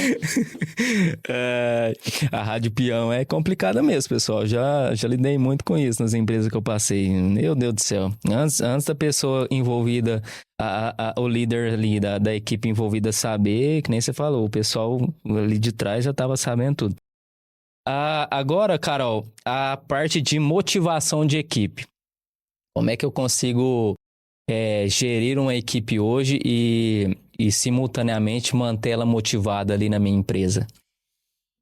A rádio peão é complicada mesmo, pessoal. Já lidei muito com isso nas empresas que eu passei. Meu Deus do céu. Antes da pessoa envolvida, o líder ali da equipe envolvida saber, que nem você falou, o pessoal ali de trás já estava sabendo tudo. Agora, Carol, a parte de motivação de equipe. Como é que eu consigo gerir uma equipe hoje e simultaneamente manter ela motivada ali na minha empresa?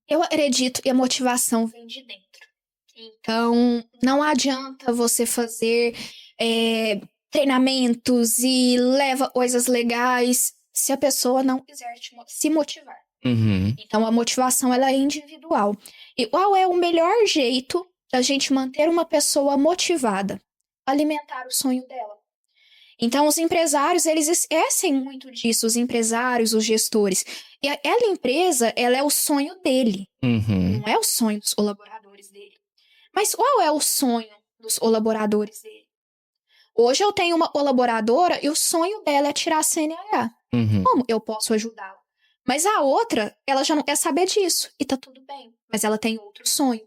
Eu acredito que a motivação vem de dentro. Então, não adianta você fazer treinamentos e leva coisas legais se a pessoa não quiser se motivar. Uhum. Então, a motivação ela é individual. E qual é o melhor jeito da gente manter uma pessoa motivada? Alimentar o sonho dela. Então, os empresários, eles esquecem muito disso, os empresários, os gestores. E aquela empresa, ela é o sonho dele, Uhum. não é o sonho dos colaboradores dele. Mas qual é o sonho dos colaboradores dele? Hoje eu tenho uma colaboradora e o sonho dela é tirar a CNH. Uhum. Como eu posso ajudá-la? Mas a outra, ela já não quer saber disso. E tá tudo bem, mas ela tem outro sonho.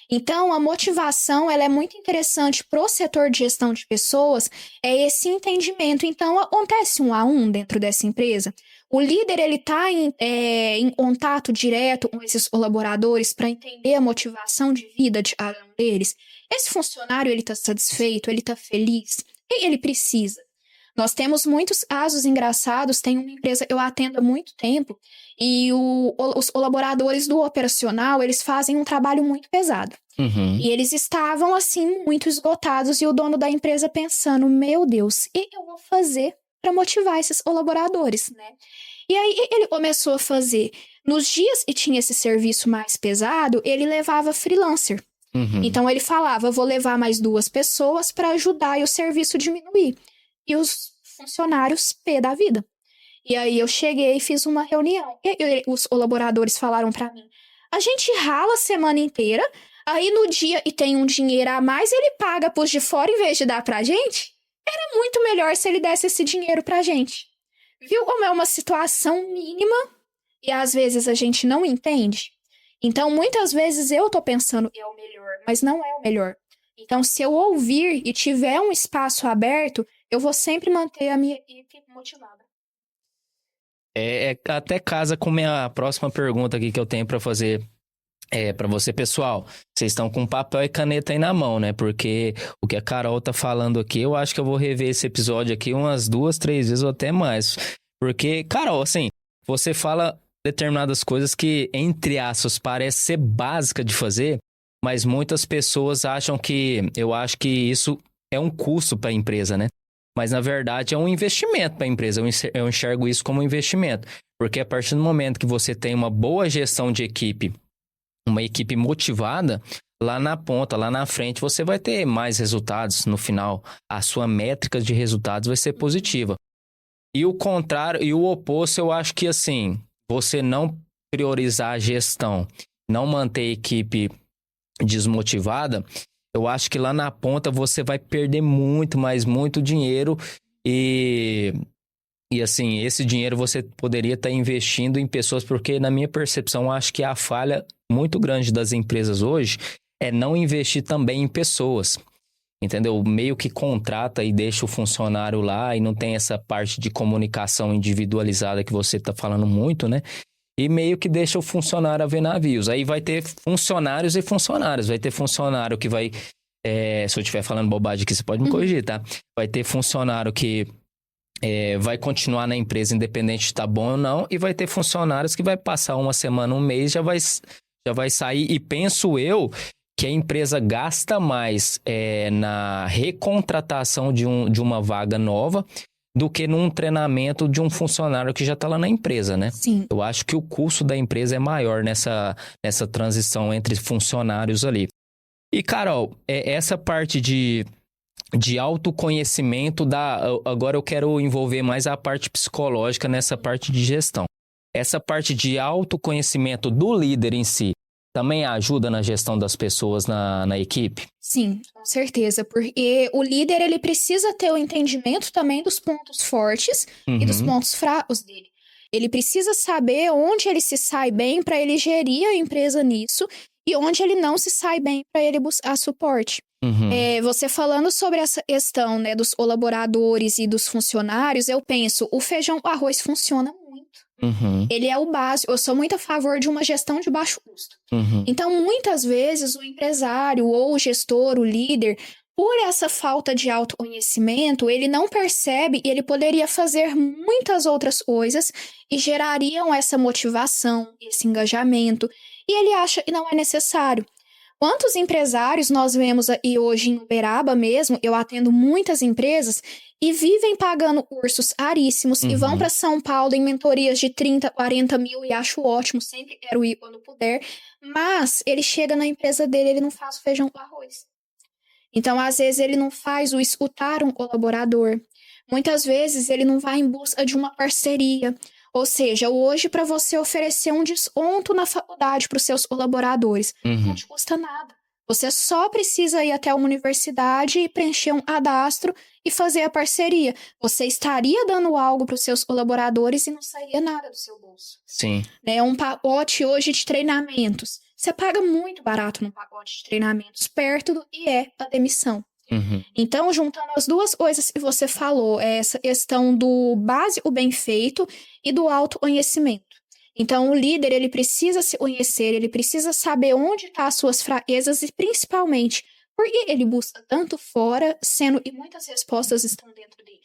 Então, a motivação, ela é muito interessante pro setor de gestão de pessoas, é esse entendimento. Então, acontece 1 a 1 dentro dessa empresa. O líder, ele tá em contato direto com esses colaboradores para entender a motivação de vida de cada um deles. Esse funcionário, ele tá satisfeito, ele tá feliz, o que ele precisa? Nós temos muitos casos engraçados, tem uma empresa que eu atendo há muito tempo, e os colaboradores do operacional, eles fazem um trabalho muito pesado. Uhum. E eles estavam, assim, muito esgotados, e o dono da empresa pensando, meu Deus, o que eu vou fazer para motivar esses colaboradores, né? E aí ele começou a fazer, nos dias que tinha esse serviço mais pesado, ele levava freelancer. Uhum. Então ele falava, vou levar mais 2 pessoas para ajudar e o serviço diminuir. E os funcionários pé da vida. E aí eu cheguei e fiz uma reunião. E os colaboradores falaram para mim, a gente rala a semana inteira, aí no dia e tem um dinheiro a mais, ele paga pros de fora em vez de dar pra gente? Era muito melhor se ele desse esse dinheiro pra gente. Viu como é uma situação mínima e às vezes a gente não entende? Então, muitas vezes eu tô pensando que é o melhor, mas não é o melhor. Então, se eu ouvir e tiver um espaço aberto, eu vou sempre manter a minha equipe motivada. Até casa com minha próxima pergunta aqui que eu tenho para fazer para você, pessoal. Vocês estão com papel e caneta aí na mão, né? Porque o que a Carol tá falando aqui, eu acho que eu vou rever esse episódio aqui umas 2, 3 vezes ou até mais. Porque, Carol, assim, você fala determinadas coisas que, entre aspas, parece ser básica de fazer, mas muitas pessoas acham eu acho que isso é um custo para a empresa, né? Mas, na verdade, é um investimento para a empresa. Eu enxergo isso como um investimento. Porque a partir do momento que você tem uma boa gestão de equipe, uma equipe motivada, lá na ponta, lá na frente, você vai ter mais resultados no final. A sua métrica de resultados vai ser positiva. E o contrário, e o oposto, eu acho que, assim, você não priorizar a gestão, não manter a equipe desmotivada, eu acho que lá na ponta você vai perder muito, mas muito dinheiro e assim, esse dinheiro você poderia estar investindo em pessoas, porque na minha percepção, eu acho que a falha muito grande das empresas hoje é não investir também em pessoas, entendeu? Meio que contrata e deixa o funcionário lá e não tem essa parte de comunicação individualizada que você está falando muito, né? E meio que deixa o funcionário a ver navios. Aí vai ter funcionários e funcionários. Vai ter funcionário que vai... se eu estiver falando bobagem aqui, você pode me corrigir, tá? Vai ter funcionário que vai continuar na empresa independente de estar bom ou não. E vai ter funcionários que vai passar uma semana, um mês, já vai sair. E penso eu que a empresa gasta mais na recontratação de uma vaga nova do que num treinamento de um funcionário que já está lá na empresa, né? Sim. Eu acho que o custo da empresa é maior nessa transição entre funcionários ali. E, Carol, essa parte de autoconhecimento agora eu quero envolver mais a parte psicológica nessa parte de gestão. Essa parte de autoconhecimento do líder em si também ajuda na gestão das pessoas na equipe? Sim, com certeza, porque o líder ele precisa ter o entendimento também dos pontos fortes e dos pontos fracos dele. Ele precisa saber onde ele se sai bem para ele gerir a empresa nisso e onde ele não se sai bem para ele buscar suporte. Você falando sobre essa questão, né, dos colaboradores e dos funcionários, eu penso, o feijão com arroz funciona muito. Ele é o básico. Eu sou muito a favor de uma gestão de baixo custo. Então, muitas vezes, o empresário ou o gestor, o líder, Por essa falta de autoconhecimento, ele não percebe e ele poderia fazer muitas outras coisas e gerariam essa motivação, esse engajamento, e ele acha que não é necessário. Quantos empresários nós vemos aí hoje em Uberaba mesmo, eu atendo muitas empresas, e vivem pagando cursos caríssimos e vão para São Paulo em mentorias de 30, 40 mil e acho ótimo, sempre quero ir quando puder, mas ele chega na empresa dele, ele não faz o feijão com arroz. Então, às vezes, ele não faz o escutar um colaborador. Muitas vezes, ele não vai em busca de uma parceria. Ou seja, hoje, para você oferecer um desconto na faculdade para os seus colaboradores, não te custa nada. Você só precisa ir até uma universidade e preencher um cadastro e fazer a parceria. Você estaria dando algo para os seus colaboradores e não sairia nada do seu bolso. Sim. Né? Um pacote hoje de treinamentos. Você paga muito barato num pacote de treinamentos, perto do que é a demissão. Então, juntando as duas coisas que você falou, essa questão do básico bem feito e do autoconhecimento. Então, o líder, ele precisa se conhecer, ele precisa saber onde estão as suas fraquezas e, principalmente, por que ele busca tanto fora, sendo que muitas respostas estão dentro dele.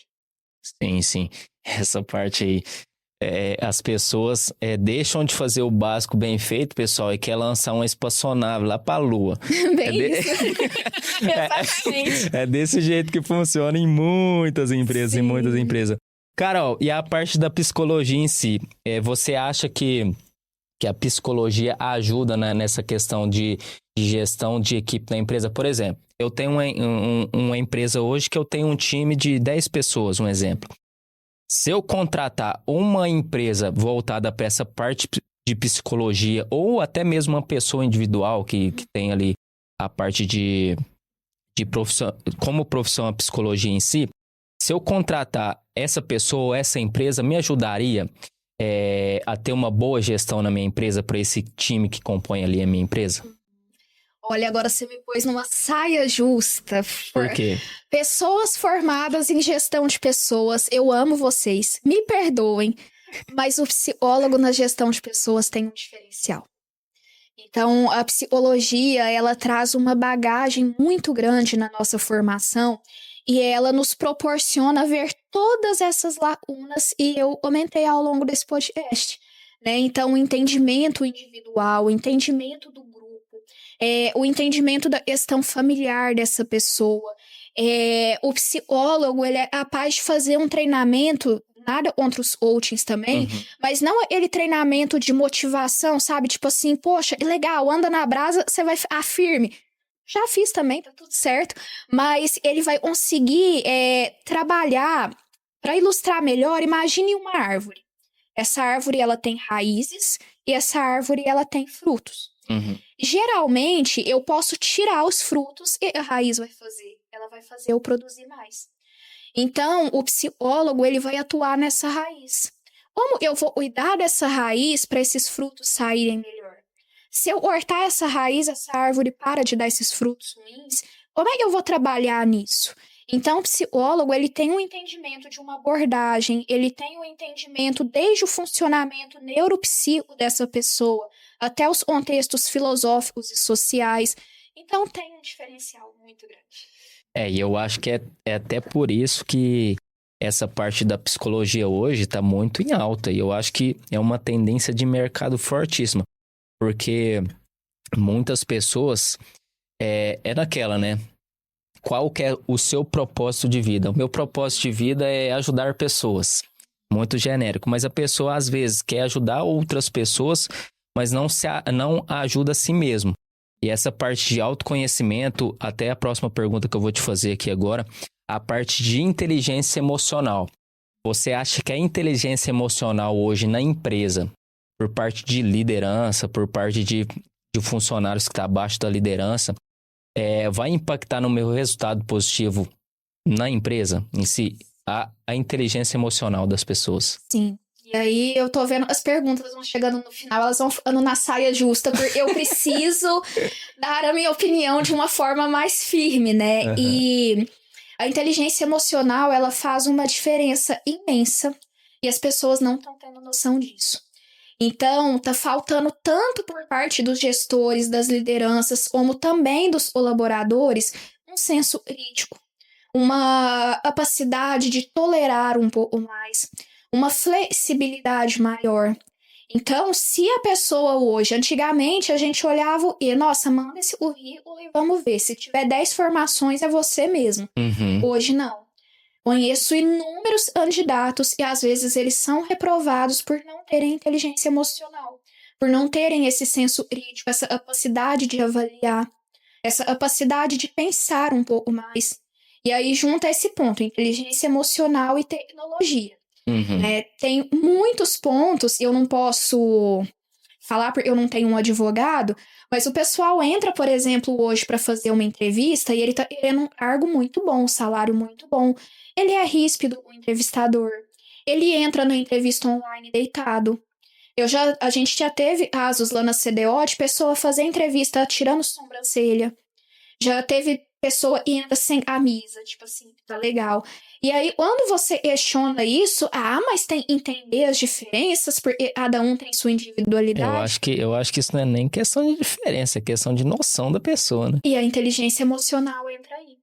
Sim, sim. Essa parte aí. As pessoas deixam de fazer o básico bem feito, pessoal, e quer lançar uma espaçonave lá pra Lua. Bem isso. Exatamente. É desse jeito que funciona em muitas empresas, em muitas empresas. Carol, e a parte da psicologia em si, você acha que a psicologia ajuda nessa questão de gestão de equipe da empresa? Por exemplo, eu tenho uma empresa hoje que eu tenho um time de 10 pessoas, um exemplo. Se eu contratar uma empresa voltada para essa parte de psicologia ou até mesmo uma pessoa individual que tem ali a parte de profissão, como profissão a psicologia em si, se eu contratar essa pessoa ou essa empresa, me ajudaria a ter uma boa gestão na minha empresa para esse time que compõe ali a minha empresa? Olha, agora você me pôs numa saia justa. Por quê? Pessoas formadas em gestão de pessoas, eu amo vocês. Me perdoem, mas o psicólogo na gestão de pessoas tem um diferencial. Então, a psicologia, ela traz uma bagagem muito grande na nossa formação e ela nos proporciona ver todas essas lacunas e eu comentei ao longo desse podcast, né? Então, o entendimento individual, o entendimento do grupo, o entendimento da questão familiar dessa pessoa. O psicólogo, ele é capaz de fazer um treinamento, nada contra os coachings também, mas não aquele treinamento de motivação, sabe? Tipo assim, poxa, legal, anda na brasa, você vai ficar firme. Já fiz também, tá tudo certo, mas ele vai conseguir trabalhar, para ilustrar melhor, imagine uma árvore. Essa árvore, ela tem raízes e essa árvore, ela tem frutos. Geralmente, eu posso tirar os frutos e a raiz vai fazer. Ela vai fazer eu produzir mais. Então, o psicólogo, ele vai atuar nessa raiz. Como eu vou cuidar dessa raiz para esses frutos saírem melhor? Se eu cortar essa raiz, essa árvore para de dar esses frutos ruins, como é que eu vou trabalhar nisso? Então, o psicólogo, ele tem um entendimento de uma abordagem, ele tem um entendimento desde o funcionamento neuropsíquico dessa pessoa, até os contextos filosóficos e sociais. Então, tem um diferencial muito grande. E eu acho que é até por isso que essa parte da psicologia hoje está muito em alta. E eu acho que é uma tendência de mercado fortíssima. Porque muitas pessoas naquela, né? Qual que é o seu propósito de vida? O meu propósito de vida é ajudar pessoas. Muito genérico. Mas a pessoa, às vezes, quer ajudar outras pessoas, mas não ajuda a si mesmo. E essa parte de autoconhecimento, até a próxima pergunta que eu vou te fazer aqui agora, a parte de inteligência emocional. Você acha que a inteligência emocional hoje na empresa, por parte de liderança, por parte de funcionários que estão abaixo da liderança, vai impactar no meu resultado positivo na empresa em si? A inteligência emocional das pessoas. Sim. E aí eu tô vendo as perguntas vão chegando no final, elas vão ficando na saia justa, porque eu preciso dar a minha opinião de uma forma mais firme, né? E a inteligência emocional, ela faz uma diferença imensa e as pessoas não estão tendo noção disso. Então, tá faltando tanto por parte dos gestores, das lideranças, como também dos colaboradores, um senso crítico, uma capacidade de tolerar um pouco mais, uma flexibilidade maior. Então, se a pessoa hoje, antigamente a gente olhava e, nossa, manda esse currículo e vamos ver, se tiver 10 formações é você mesmo. Hoje não. Conheço inúmeros candidatos e às vezes eles são reprovados por não terem inteligência emocional, por não terem esse senso crítico, essa capacidade de avaliar, essa capacidade de pensar um pouco mais. E aí junta esse ponto, inteligência emocional e tecnologia. Tem muitos pontos, eu não posso falar porque eu não tenho um advogado, mas o pessoal entra, por exemplo, hoje para fazer uma entrevista e ele tá querendo um cargo muito bom, um salário muito bom. Ele é ríspido, o entrevistador. Ele entra na entrevista online deitado. A gente já teve casos lá na CDO de pessoa fazer entrevista tirando sobrancelha. Já teve pessoa que entra sem camisa, tipo assim, tá legal. E aí, quando você questiona isso, mas tem que entender as diferenças, porque cada um tem sua individualidade. Eu acho que isso não é nem questão de diferença, é questão de noção da pessoa, né? E a inteligência emocional entra aí.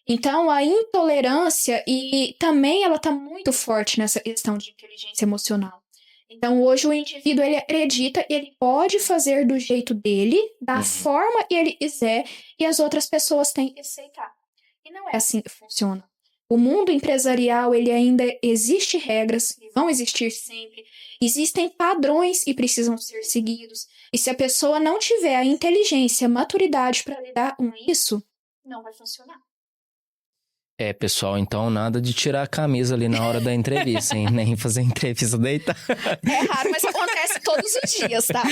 Então, a intolerância, e também ela tá muito forte nessa questão de inteligência emocional. Então, hoje o indivíduo, ele acredita que ele pode fazer do jeito dele, da forma que ele quiser, e as outras pessoas têm que aceitar. E não é assim que funciona. O mundo empresarial, ele ainda existe regras, e vão existir sempre. Existem padrões e precisam ser seguidos. E se a pessoa não tiver a inteligência, a maturidade para lidar com isso, não vai funcionar. Pessoal, então nada de tirar a camisa ali na hora da entrevista, hein? Nem fazer entrevista deitar. É raro, mas acontece todos os dias, tá?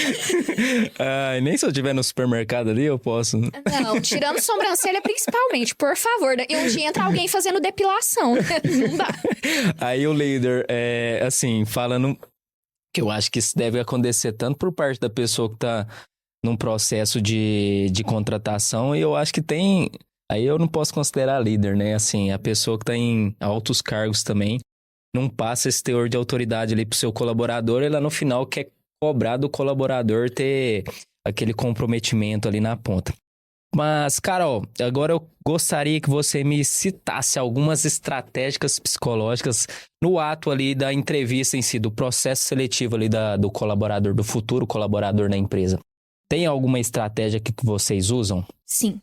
Nem se eu estiver no supermercado ali eu posso. Não, tirando sobrancelha principalmente, por favor. Daqui um dia entra alguém fazendo depilação. Não dá. Aí o líder, assim, falando que eu acho que isso deve acontecer tanto por parte da pessoa que tá num processo de contratação, e eu acho que tem... Aí eu não posso considerar líder, né? Assim, a pessoa que tá em altos cargos também não passa esse teor de autoridade ali pro seu colaborador, ela no final quer cobrar do colaborador ter aquele comprometimento ali na ponta. Mas, Carol, agora eu gostaria que você me citasse algumas estratégias psicológicas no ato ali da entrevista em si, do processo seletivo ali do colaborador, do futuro colaborador na empresa. Tem alguma estratégia que vocês usam? Sim.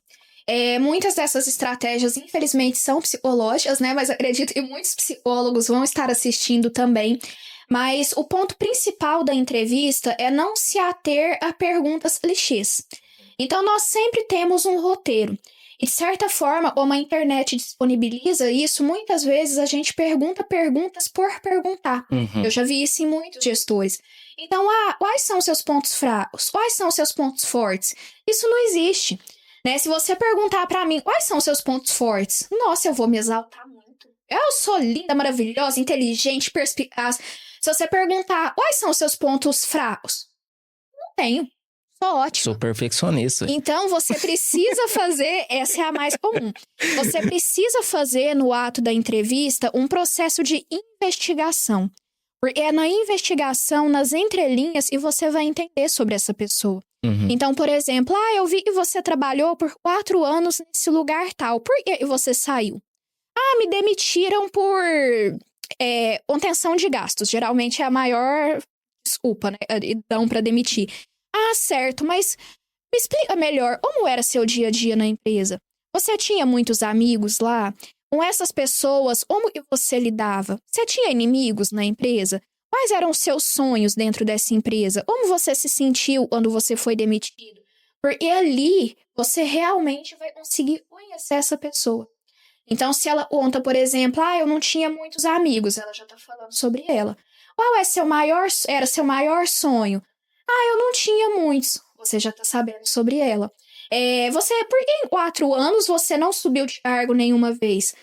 Muitas dessas estratégias, infelizmente, são psicológicas, né? Mas acredito que muitos psicólogos vão estar assistindo também. Mas o ponto principal da entrevista é não se ater a perguntas clichês. Então, nós sempre temos um roteiro. E, de certa forma, como a internet disponibiliza isso, muitas vezes a gente pergunta perguntas por perguntar. Eu já vi isso em muitos gestores. Então, quais são os seus pontos fracos? Quais são os seus pontos fortes? Isso não existe. Né? Se você perguntar pra mim quais são os seus pontos fortes, nossa, eu vou me exaltar muito. Eu sou linda, maravilhosa, inteligente, perspicaz. Se você perguntar quais são os seus pontos fracos, não tenho. Sou ótima. Sou perfeccionista. Então, você precisa fazer, essa é a mais comum. Você precisa fazer no ato da entrevista um processo de investigação. Porque é na investigação, nas entrelinhas, e você vai entender sobre essa pessoa. Então, por exemplo, eu vi que você trabalhou por 4 anos nesse lugar tal. Por que você saiu? Me demitiram por contenção de gastos. Geralmente é a maior desculpa, né? Dão pra demitir. Certo, mas me explica melhor como era seu dia a dia na empresa. Você tinha muitos amigos lá? Com essas pessoas, como que você lidava? Você tinha inimigos na empresa? Quais eram os seus sonhos dentro dessa empresa? Como você se sentiu quando você foi demitido? Porque ali você realmente vai conseguir conhecer essa pessoa. Então, se ela conta, por exemplo, eu não tinha muitos amigos, ela já tá falando sobre ela. Qual era seu maior sonho? Eu não tinha muitos. Você já tá sabendo sobre ela. Por que em 4 anos você não subiu de cargo nenhuma vez?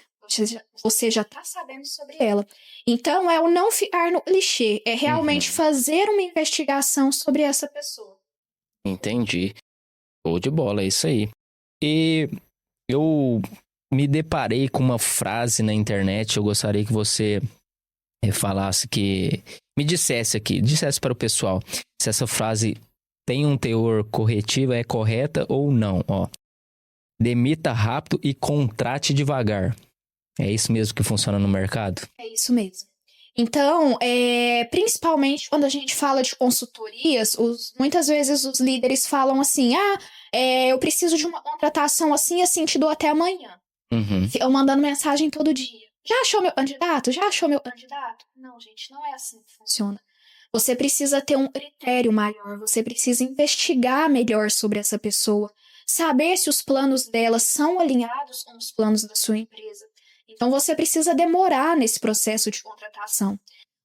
Você já tá sabendo sobre ela. Então, é o não ficar no clichê. É realmente fazer uma investigação sobre essa pessoa. Entendi. Show de bola, é isso aí. E eu me deparei com uma frase na internet, eu gostaria que você falasse dissesse para o pessoal se essa frase tem um teor corretivo, é correta ou não, ó. Demita rápido e contrate devagar. É isso mesmo que funciona no mercado? É isso mesmo. Então, principalmente quando a gente fala de consultorias, muitas vezes os líderes falam assim, eu preciso de uma contratação assim, assim, te dou até amanhã. Uhum. Eu mandando mensagem todo dia. Já achou meu candidato? Já achou meu candidato? Não, gente, não é assim que funciona. Você precisa ter um critério maior, você precisa investigar melhor sobre essa pessoa, saber se os planos dela são alinhados com os planos da sua empresa. Então, você precisa demorar nesse processo de contratação.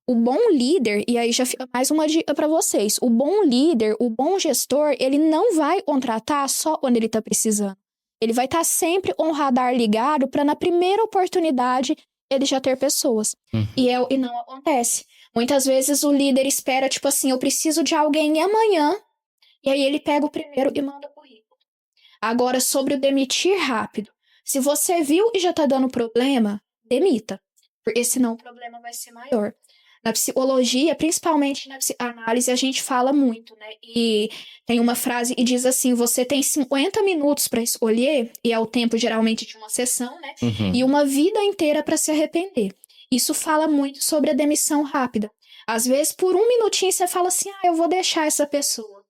O bom líder, e aí já fica mais uma dica para vocês, o bom líder, o bom gestor, ele não vai contratar só quando ele está precisando. Ele vai estar sempre com o radar ligado para na primeira oportunidade ele já ter pessoas. Uhum. E não acontece. Muitas vezes o líder espera, tipo assim, eu preciso de alguém amanhã, e aí ele pega o primeiro e manda o currículo. Agora, sobre o demitir rápido. Se você viu e já tá dando problema, demita, porque senão o problema vai ser maior. Na psicologia, principalmente na psicanálise, a gente fala muito, né? E tem uma frase que diz assim, você tem 50 minutos para escolher, e é o tempo geralmente de uma sessão, né? Uhum. E uma vida inteira para se arrepender. Isso fala muito sobre a demissão rápida. Às vezes, por um minutinho, você fala assim, eu vou deixar essa pessoa.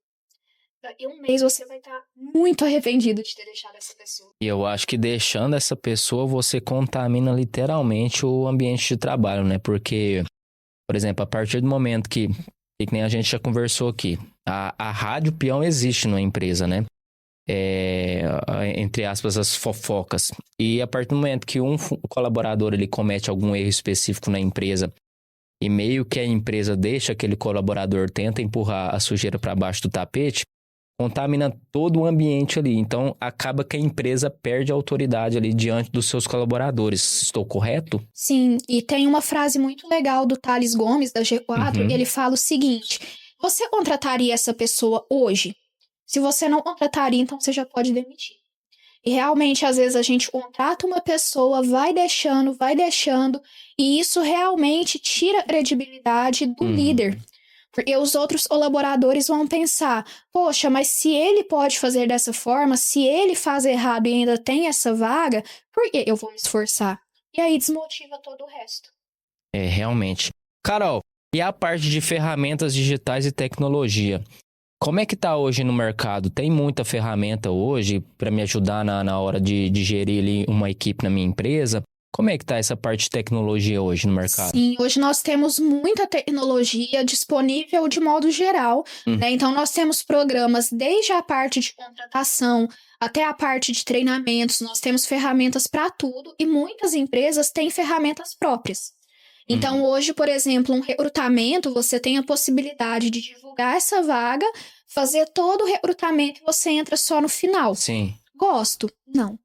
Daqui a um mês você vai estar muito arrependido de ter deixado essa pessoa. E eu acho que deixando essa pessoa, você contamina literalmente o ambiente de trabalho, né? Porque, por exemplo, a partir do momento que nem a gente já conversou aqui, a rádio peão existe na empresa, né? Entre aspas, as fofocas. E a partir do momento que um colaborador ele comete algum erro específico na empresa e meio que a empresa deixa aquele colaborador, tenta empurrar a sujeira para baixo do tapete, contamina todo o ambiente ali. Então, acaba que a empresa perde a autoridade ali diante dos seus colaboradores. Estou correto? Sim, e tem uma frase muito legal do Thales Gomes, da G4, ele fala o seguinte, você contrataria essa pessoa hoje? Se você não contrataria, então você já pode demitir. E realmente, às vezes, a gente contrata uma pessoa, vai deixando, e isso realmente tira a credibilidade do líder. Porque os outros colaboradores vão pensar, poxa, mas se ele pode fazer dessa forma, se ele faz errado e ainda tem essa vaga, por que eu vou me esforçar? E aí desmotiva todo o resto. Realmente. Carol, e a parte de ferramentas digitais e tecnologia? Como é que tá hoje no mercado? Tem muita ferramenta hoje para me ajudar na hora de gerir ali uma equipe na minha empresa? Como é que tá essa parte de tecnologia hoje no mercado? Sim, hoje nós temos muita tecnologia disponível de modo geral, né? Então nós temos programas desde a parte de contratação até a parte de treinamentos, nós temos ferramentas para tudo e muitas empresas têm ferramentas próprias. Então hoje, por exemplo, um recrutamento, você tem a possibilidade de divulgar essa vaga, fazer todo o recrutamento e você entra só no final. Sim. Gosto? Não.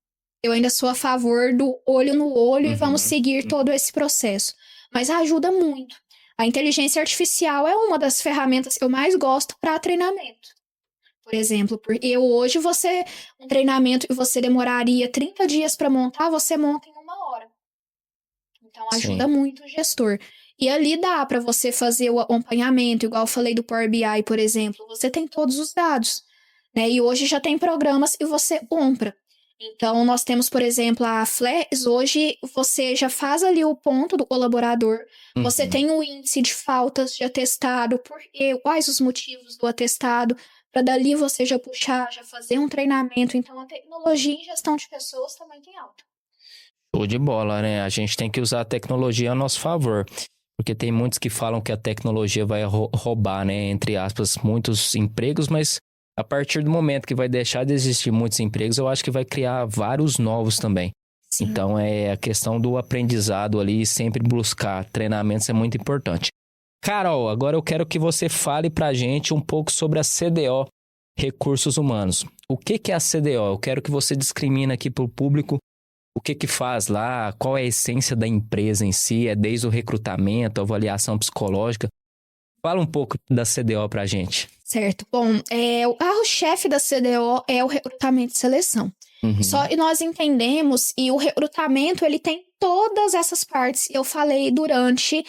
Eu ainda sou a favor do olho no olho e vamos seguir todo esse processo. Mas ajuda muito. A inteligência artificial é uma das ferramentas que eu mais gosto para treinamento. Por exemplo, porque hoje um treinamento que você demoraria 30 dias para montar, você monta em 1 hora. Então ajuda muito o gestor. E ali dá para você fazer o acompanhamento, igual eu falei do Power BI, por exemplo. Você tem todos os dados, né? E hoje já tem programas que você compra. Então, nós temos, por exemplo, a Flex. Hoje, você já faz ali o ponto do colaborador. Você tem o índice de faltas de atestado, quais os motivos do atestado, para dali você já puxar, já fazer um treinamento. Então, a tecnologia em gestão de pessoas também tem alta. Show de bola, né? A gente tem que usar a tecnologia a nosso favor. Porque tem muitos que falam que a tecnologia vai roubar, né? Entre aspas, muitos empregos, mas a partir do momento que vai deixar de existir muitos empregos, eu acho que vai criar vários novos também. Sim. Então, a questão do aprendizado ali, sempre buscar treinamentos é muito importante. Carol, agora eu quero que você fale pra gente um pouco sobre a CDO, Recursos Humanos. O que é a CDO? Eu quero que você discrimine aqui pro público o que faz lá, qual é a essência da empresa em si, é desde o recrutamento, avaliação psicológica. Fala um pouco da CDO pra gente. Certo. Bom, o carro-chefe da CDO é o recrutamento e seleção. Só que nós entendemos, e o recrutamento, ele tem todas essas partes que eu falei durante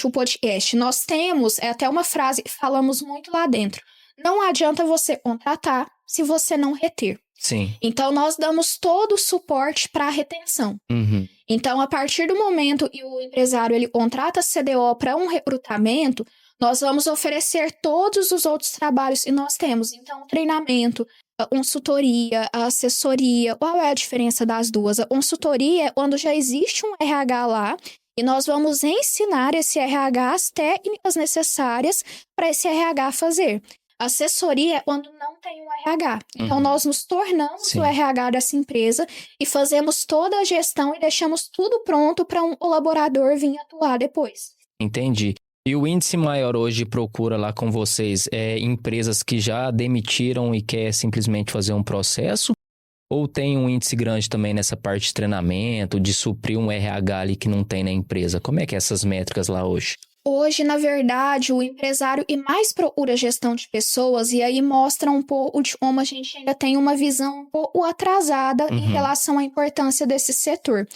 o podcast. Nós temos, até uma frase que falamos muito lá dentro. Não adianta você contratar se você não reter. Sim. Então, nós damos todo o suporte para a retenção. Uhum. Então, a partir do momento que o empresário ele contrata a CDO para um recrutamento, nós vamos oferecer todos os outros trabalhos que nós temos. Então, treinamento, a consultoria, a assessoria. Qual é a diferença das duas? A consultoria é quando já existe um RH lá e nós vamos ensinar esse RH as técnicas necessárias para esse RH fazer. Assessoria é quando não tem um RH. Então, nós nos tornamos Sim. o RH dessa empresa e fazemos toda a gestão e deixamos tudo pronto para um colaborador vir atuar depois. Entendi. E o índice maior hoje procura lá com vocês é empresas que já demitiram e quer simplesmente fazer um processo? Ou tem um índice grande também nessa parte de treinamento, de suprir um RH ali que não tem na empresa? Como é que é essas métricas lá hoje? Hoje, na verdade, o empresário e mais procura gestão de pessoas e aí mostra um pouco de como a gente ainda tem uma visão um pouco atrasada em relação à importância desse setor.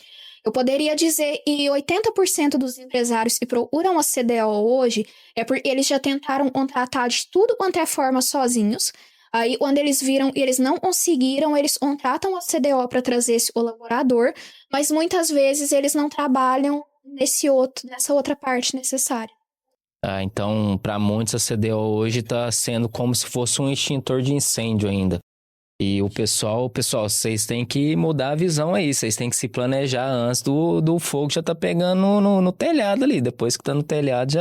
Eu poderia dizer que 80% dos empresários que procuram a CDO hoje é porque eles já tentaram contratar de tudo quanto é forma sozinhos. Aí, quando eles viram e eles não conseguiram, eles contratam a CDO para trazer esse colaborador, mas muitas vezes eles não trabalham nessa outra parte necessária. Ah, então, para muitos, a CDO hoje está sendo como se fosse um extintor de incêndio ainda. E o pessoal, vocês têm que mudar a visão aí, vocês têm que se planejar antes do fogo já tá pegando no telhado ali. Depois que tá no telhado,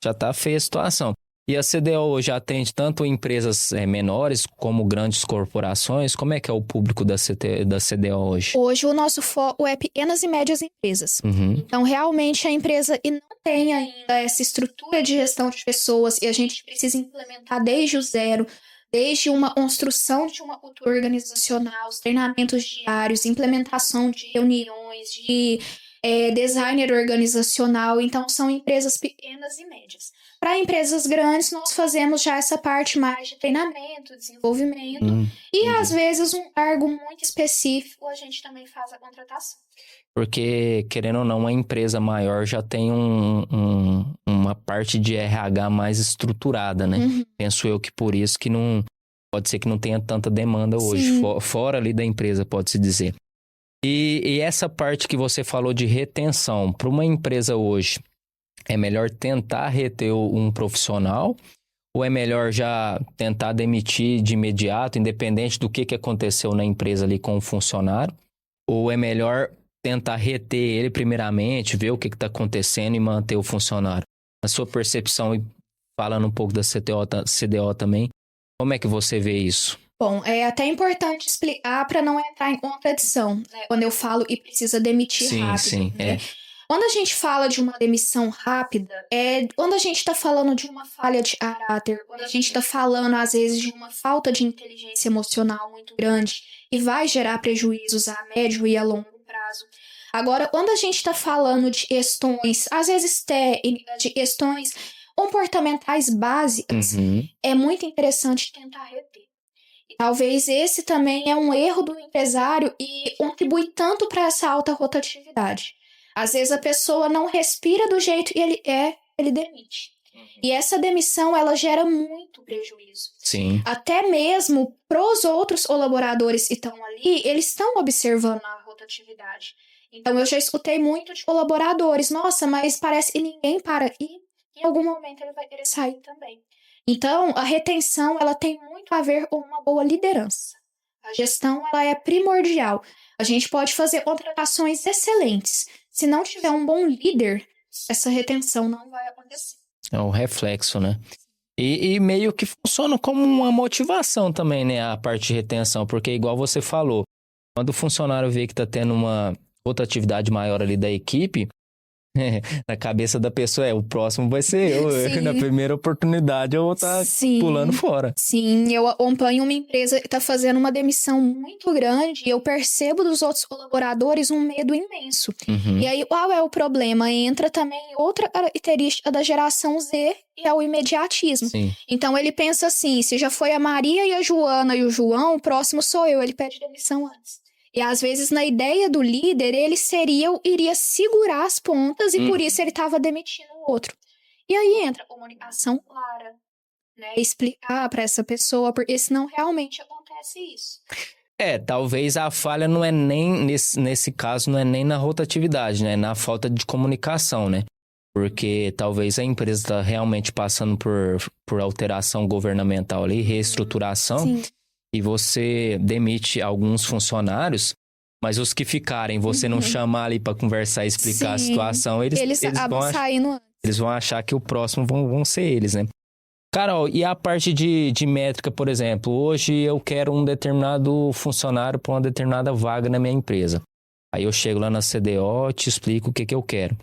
já tá feia a situação. E a CDO hoje atende tanto empresas menores como grandes corporações. Como é que é o público da CDO hoje? Hoje, o nosso foco é pequenas e médias empresas. Uhum. Então, realmente, a empresa não tem ainda essa estrutura de gestão de pessoas e a gente precisa implementar desde o zero, desde uma construção de uma cultura organizacional, os treinamentos diários, implementação de reuniões, de designer organizacional. Então, são empresas pequenas e médias. Para empresas grandes, nós fazemos já essa parte mais de treinamento, desenvolvimento. E, às vezes, um cargo muito específico, a gente também faz a contratação. Porque, querendo ou não, uma empresa maior já tem uma parte de RH mais estruturada, né? Penso eu que por isso que não... Pode ser que não tenha tanta demanda hoje, fora ali da empresa, pode-se dizer. E essa parte que você falou de retenção, para uma empresa hoje, é melhor tentar reter um profissional ou é melhor já tentar demitir de imediato, independente do que aconteceu na empresa ali com o funcionário? Ou é melhor tentar reter ele primeiramente, ver o que está acontecendo e manter o funcionário? Na sua percepção, e falando um pouco da CDO também, como é que você vê isso? Bom, é até importante explicar para não entrar em contradição, né? Quando eu falo e precisa demitir rápido, né? Quando a gente fala de uma demissão rápida, quando a gente está falando de uma falha de caráter, quando a gente está falando, às vezes, de uma falta de inteligência emocional muito grande e vai gerar prejuízos a médio e a longo prazo. Agora, quando a gente está falando de questões, às vezes técnicas, de questões comportamentais básicas, é muito interessante tentar reter. E talvez esse também é um erro do empresário e contribui tanto para essa alta rotatividade. Às vezes a pessoa não respira do jeito que ele demite. E essa demissão, ela gera muito prejuízo. Sim. Até mesmo para os outros colaboradores que estão ali, eles estão observando a rotatividade. Então, eu já escutei muito de colaboradores. Nossa, mas parece que ninguém para aqui. Em algum momento ele vai querer sair também. Então, a retenção, ela tem muito a ver com uma boa liderança. A gestão, ela é primordial. A gente pode fazer contratações excelentes. Se não tiver um bom líder, essa retenção não vai acontecer. É um reflexo, né? E meio que funciona como uma motivação também, né? A parte de retenção, porque igual você falou, quando o funcionário vê que está tendo uma rotatividade maior ali da equipe, na cabeça da pessoa o próximo vai ser eu. Sim. Na primeira oportunidade eu vou estar pulando fora. Sim, eu acompanho uma empresa que está fazendo uma demissão muito grande e eu percebo dos outros colaboradores um medo imenso. E aí, qual é o problema? Entra também outra característica da geração Z, que é o imediatismo. Sim. Então, ele pensa assim, se já foi a Maria e a Joana e o João, o próximo sou eu. Ele pede demissão antes. E às vezes, na ideia do líder, ele iria segurar as pontas e por isso ele estava demitindo o outro. E aí entra a comunicação clara, né? Explicar para essa pessoa, porque senão realmente acontece isso. Talvez a falha não é nem, nesse caso, não é nem na rotatividade, né? É na falta de comunicação, né? Porque talvez a empresa está realmente passando por alteração governamental ali, reestruturação, Sim. e você demite alguns funcionários, mas os que ficarem, você não chamar ali para conversar e explicar a Sim. situação, eles acabam vão saindo antes. eles vão achar que o próximo vão ser eles, né? Carol, e a parte de métrica, por exemplo? Hoje eu quero um determinado funcionário para uma determinada vaga na minha empresa. Aí eu chego lá na CDO, te explico o que eu quero.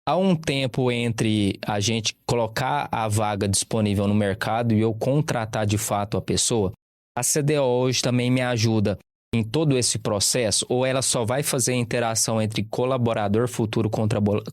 Há um tempo entre a gente colocar a vaga disponível no mercado e eu contratar de fato a pessoa. A CDO hoje também me ajuda em todo esse processo? Ou ela só vai fazer a interação entre colaborador, futuro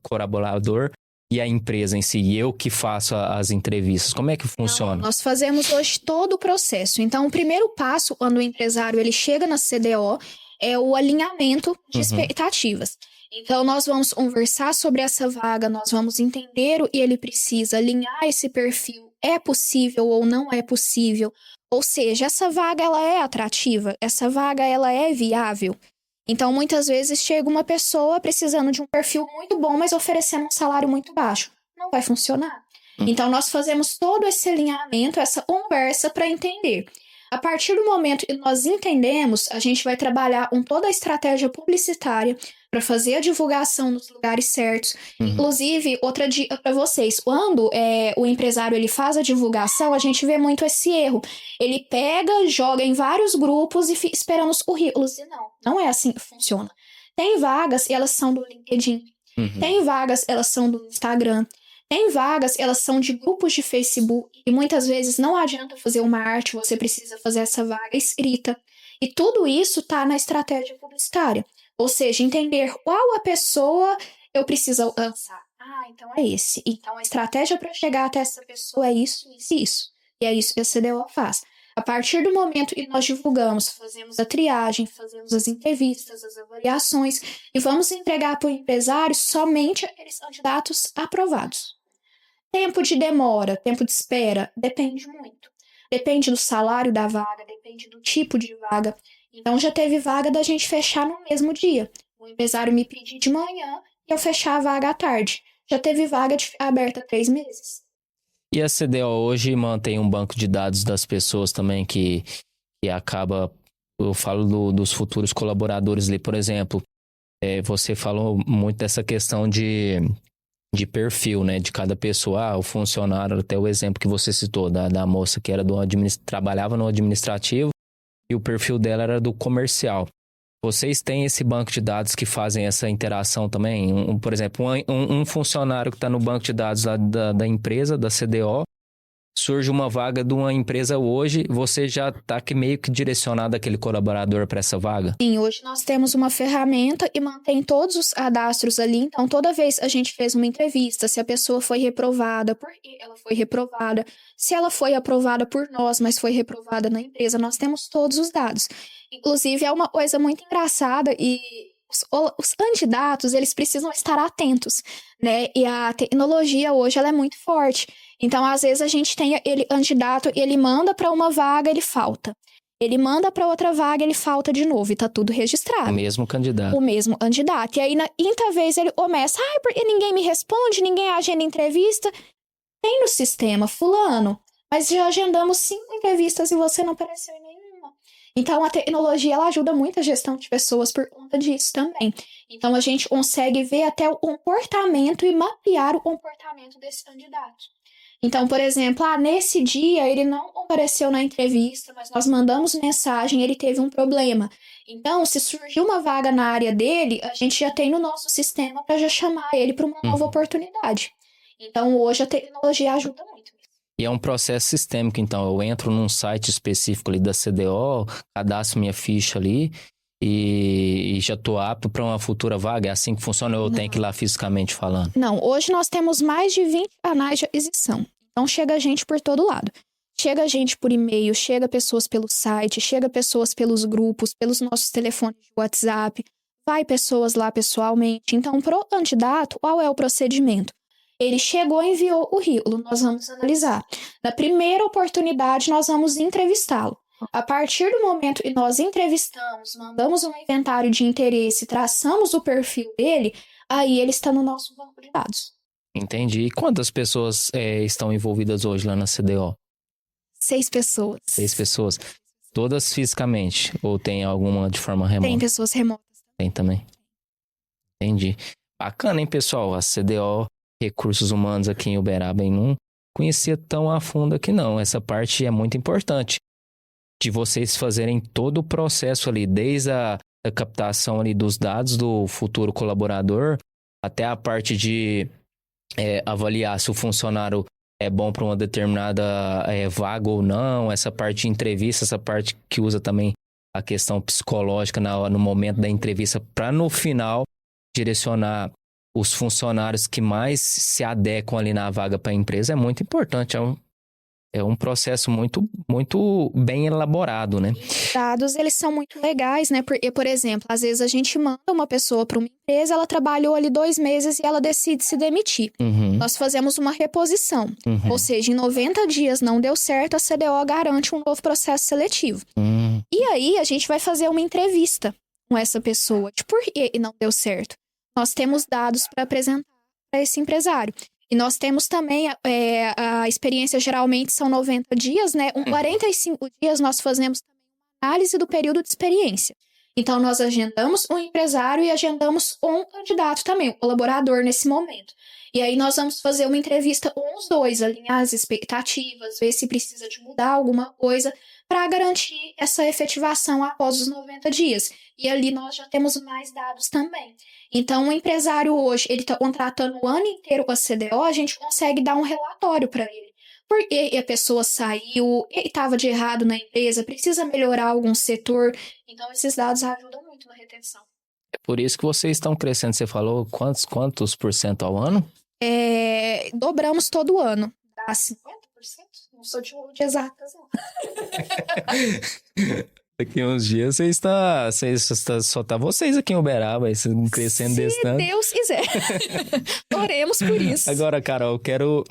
colaborador e a empresa em si, e eu que faço as entrevistas? Como é que funciona? Não, nós fazemos hoje todo o processo. Então, o primeiro passo, quando o empresário ele chega na CDO, é o alinhamento de expectativas. Então, nós vamos conversar sobre essa vaga, nós vamos entender o que ele precisa, alinhar esse perfil, é possível ou não é possível. Ou seja, essa vaga ela é atrativa, essa vaga ela é viável. Então, muitas vezes chega uma pessoa precisando de um perfil muito bom, mas oferecendo um salário muito baixo. Não vai funcionar. Então, nós fazemos todo esse alinhamento, essa conversa para entender. A partir do momento que nós entendemos, a gente vai trabalhar com toda a estratégia publicitária para fazer a divulgação nos lugares certos. Inclusive, outra dica para vocês, quando o empresário ele faz a divulgação, a gente vê muito esse erro. Ele pega, joga em vários grupos e fica esperando os currículos. E não é assim que funciona. Tem vagas e elas são do LinkedIn. Tem vagas, elas são do Instagram. Tem vagas, elas são de grupos de Facebook. E muitas vezes não adianta fazer uma arte, você precisa fazer essa vaga escrita. E tudo isso está na estratégia publicitária. Ou seja, entender qual a pessoa eu preciso alcançar. Então é esse. Então a estratégia para chegar até essa pessoa é isso, isso e isso. E é isso que a CDO faz. A partir do momento que nós divulgamos, fazemos a triagem, fazemos as entrevistas, as avaliações e vamos entregar para o empresário somente aqueles candidatos aprovados. Tempo de demora, tempo de espera, depende muito. Depende do salário da vaga, depende do tipo de vaga. Então, já teve vaga da gente fechar no mesmo dia. O empresário me pedir de manhã e eu fechar a vaga à tarde. Já teve vaga de ficar aberta 3 meses. E a CDO hoje mantém um banco de dados das pessoas também que acaba... Eu falo dos futuros colaboradores ali, por exemplo. Você falou muito dessa questão de perfil, né, de cada pessoa. O funcionário, até o exemplo que você citou da moça que era trabalhava no administrativo e o perfil dela era do comercial. Vocês têm esse banco de dados que fazem essa interação também? Por exemplo, um funcionário que está no banco de dados da empresa, da CDO, surge uma vaga de uma empresa hoje, você já está meio que direcionado aquele colaborador para essa vaga? Sim, hoje nós temos uma ferramenta e mantém todos os cadastros ali. Então, toda vez a gente fez uma entrevista, se a pessoa foi reprovada, por que ela foi reprovada, se ela foi aprovada por nós, mas foi reprovada na empresa, nós temos todos os dados. Inclusive, é uma coisa muito engraçada e os candidatos, eles precisam estar atentos, né? E a tecnologia hoje, ela é muito forte. Então, às vezes, a gente tem ele candidato, ele manda para uma vaga, ele falta. Ele manda para outra vaga, ele falta de novo. E tá tudo registrado. O mesmo candidato. O mesmo candidato. E aí, na quinta vez, ele começa, porque ninguém me responde, ninguém agenda entrevista. Tem no sistema, fulano. Mas já agendamos 5 entrevistas e você não apareceu em nenhuma. Então, a tecnologia, ela ajuda muito a gestão de pessoas por conta disso também. Então, a gente consegue ver até o comportamento e mapear o comportamento desse candidato. Então, por exemplo, nesse dia ele não compareceu na entrevista, mas nós mandamos mensagem, ele teve um problema. Então, se surgiu uma vaga na área dele, a gente já tem no nosso sistema para já chamar ele para uma nova oportunidade. Então, hoje a tecnologia ajuda muito. E é um processo sistêmico, então. Eu entro num site específico ali da CDO, cadastro minha ficha ali e já estou apto para uma futura vaga? É assim que funciona ou eu tenho que ir lá fisicamente falando? Não, hoje nós temos mais de 20 canais de aquisição. Então, chega gente por todo lado. Chega gente por e-mail, chega pessoas pelo site, chega pessoas pelos grupos, pelos nossos telefones de WhatsApp, vai pessoas lá pessoalmente. Então, pro candidato, qual é o procedimento? Ele chegou, enviou o currículo, nós vamos analisar. Na primeira oportunidade, nós vamos entrevistá-lo. A partir do momento que nós entrevistamos, mandamos um inventário de interesse, traçamos o perfil dele, aí ele está no nosso banco de dados. Entendi. E quantas pessoas estão envolvidas hoje lá na CDO? 6 pessoas. 6 pessoas. Todas fisicamente? Ou tem alguma de forma remota? Tem pessoas remotas. Tem também. Entendi. Bacana, hein, pessoal? A CDO, Recursos Humanos aqui em Uberaba, eu não conhecia tão a fundo aqui, não. Essa parte é muito importante. De vocês fazerem todo o processo ali, desde a captação ali dos dados do futuro colaborador, até a parte de avaliar se o funcionário é bom para uma determinada vaga ou não, essa parte de entrevista, essa parte que usa também a questão psicológica no momento da entrevista, para no final direcionar os funcionários que mais se adequam ali na vaga para a empresa, é muito importante. É um processo muito, muito bem elaborado, né? Dados, eles são muito legais, né? Porque, por exemplo, às vezes a gente manda uma pessoa para uma empresa, ela trabalhou ali 2 meses e ela decide se demitir. Uhum, Nós fazemos uma reposição. uhum, Ou seja, em 90 dias não deu certo, a CDO garante um novo processo seletivo. uhum. E aí, a gente vai fazer uma entrevista com essa pessoa. De por que não deu certo? Nós temos dados para apresentar para esse empresário. E nós temos também, a experiência geralmente são 90 dias, né? Em 45 dias nós fazemos também uma análise do período de experiência. Então, nós agendamos um empresário e agendamos um candidato também, um colaborador nesse momento. E aí nós vamos fazer uma entrevista com os dois, alinhar as expectativas, ver se precisa de mudar alguma coisa para garantir essa efetivação após os 90 dias. E ali nós já temos mais dados também. Então, o empresário hoje, ele está contratando o ano inteiro com a CDO, a gente consegue dar um relatório para ele. Por que a pessoa saiu, o que estava de errado na empresa, precisa melhorar algum setor. Então, esses dados ajudam muito na retenção. É por isso que vocês estão crescendo. Você falou quantos por cento ao ano? Dobramos todo ano. Dá 50%? Não sou de exatas, não. Daqui uns dias só tá vocês aqui em Uberaba, crescendo desse Se tanto. Deus quiser. Oremos por isso. Agora, Carol, eu quero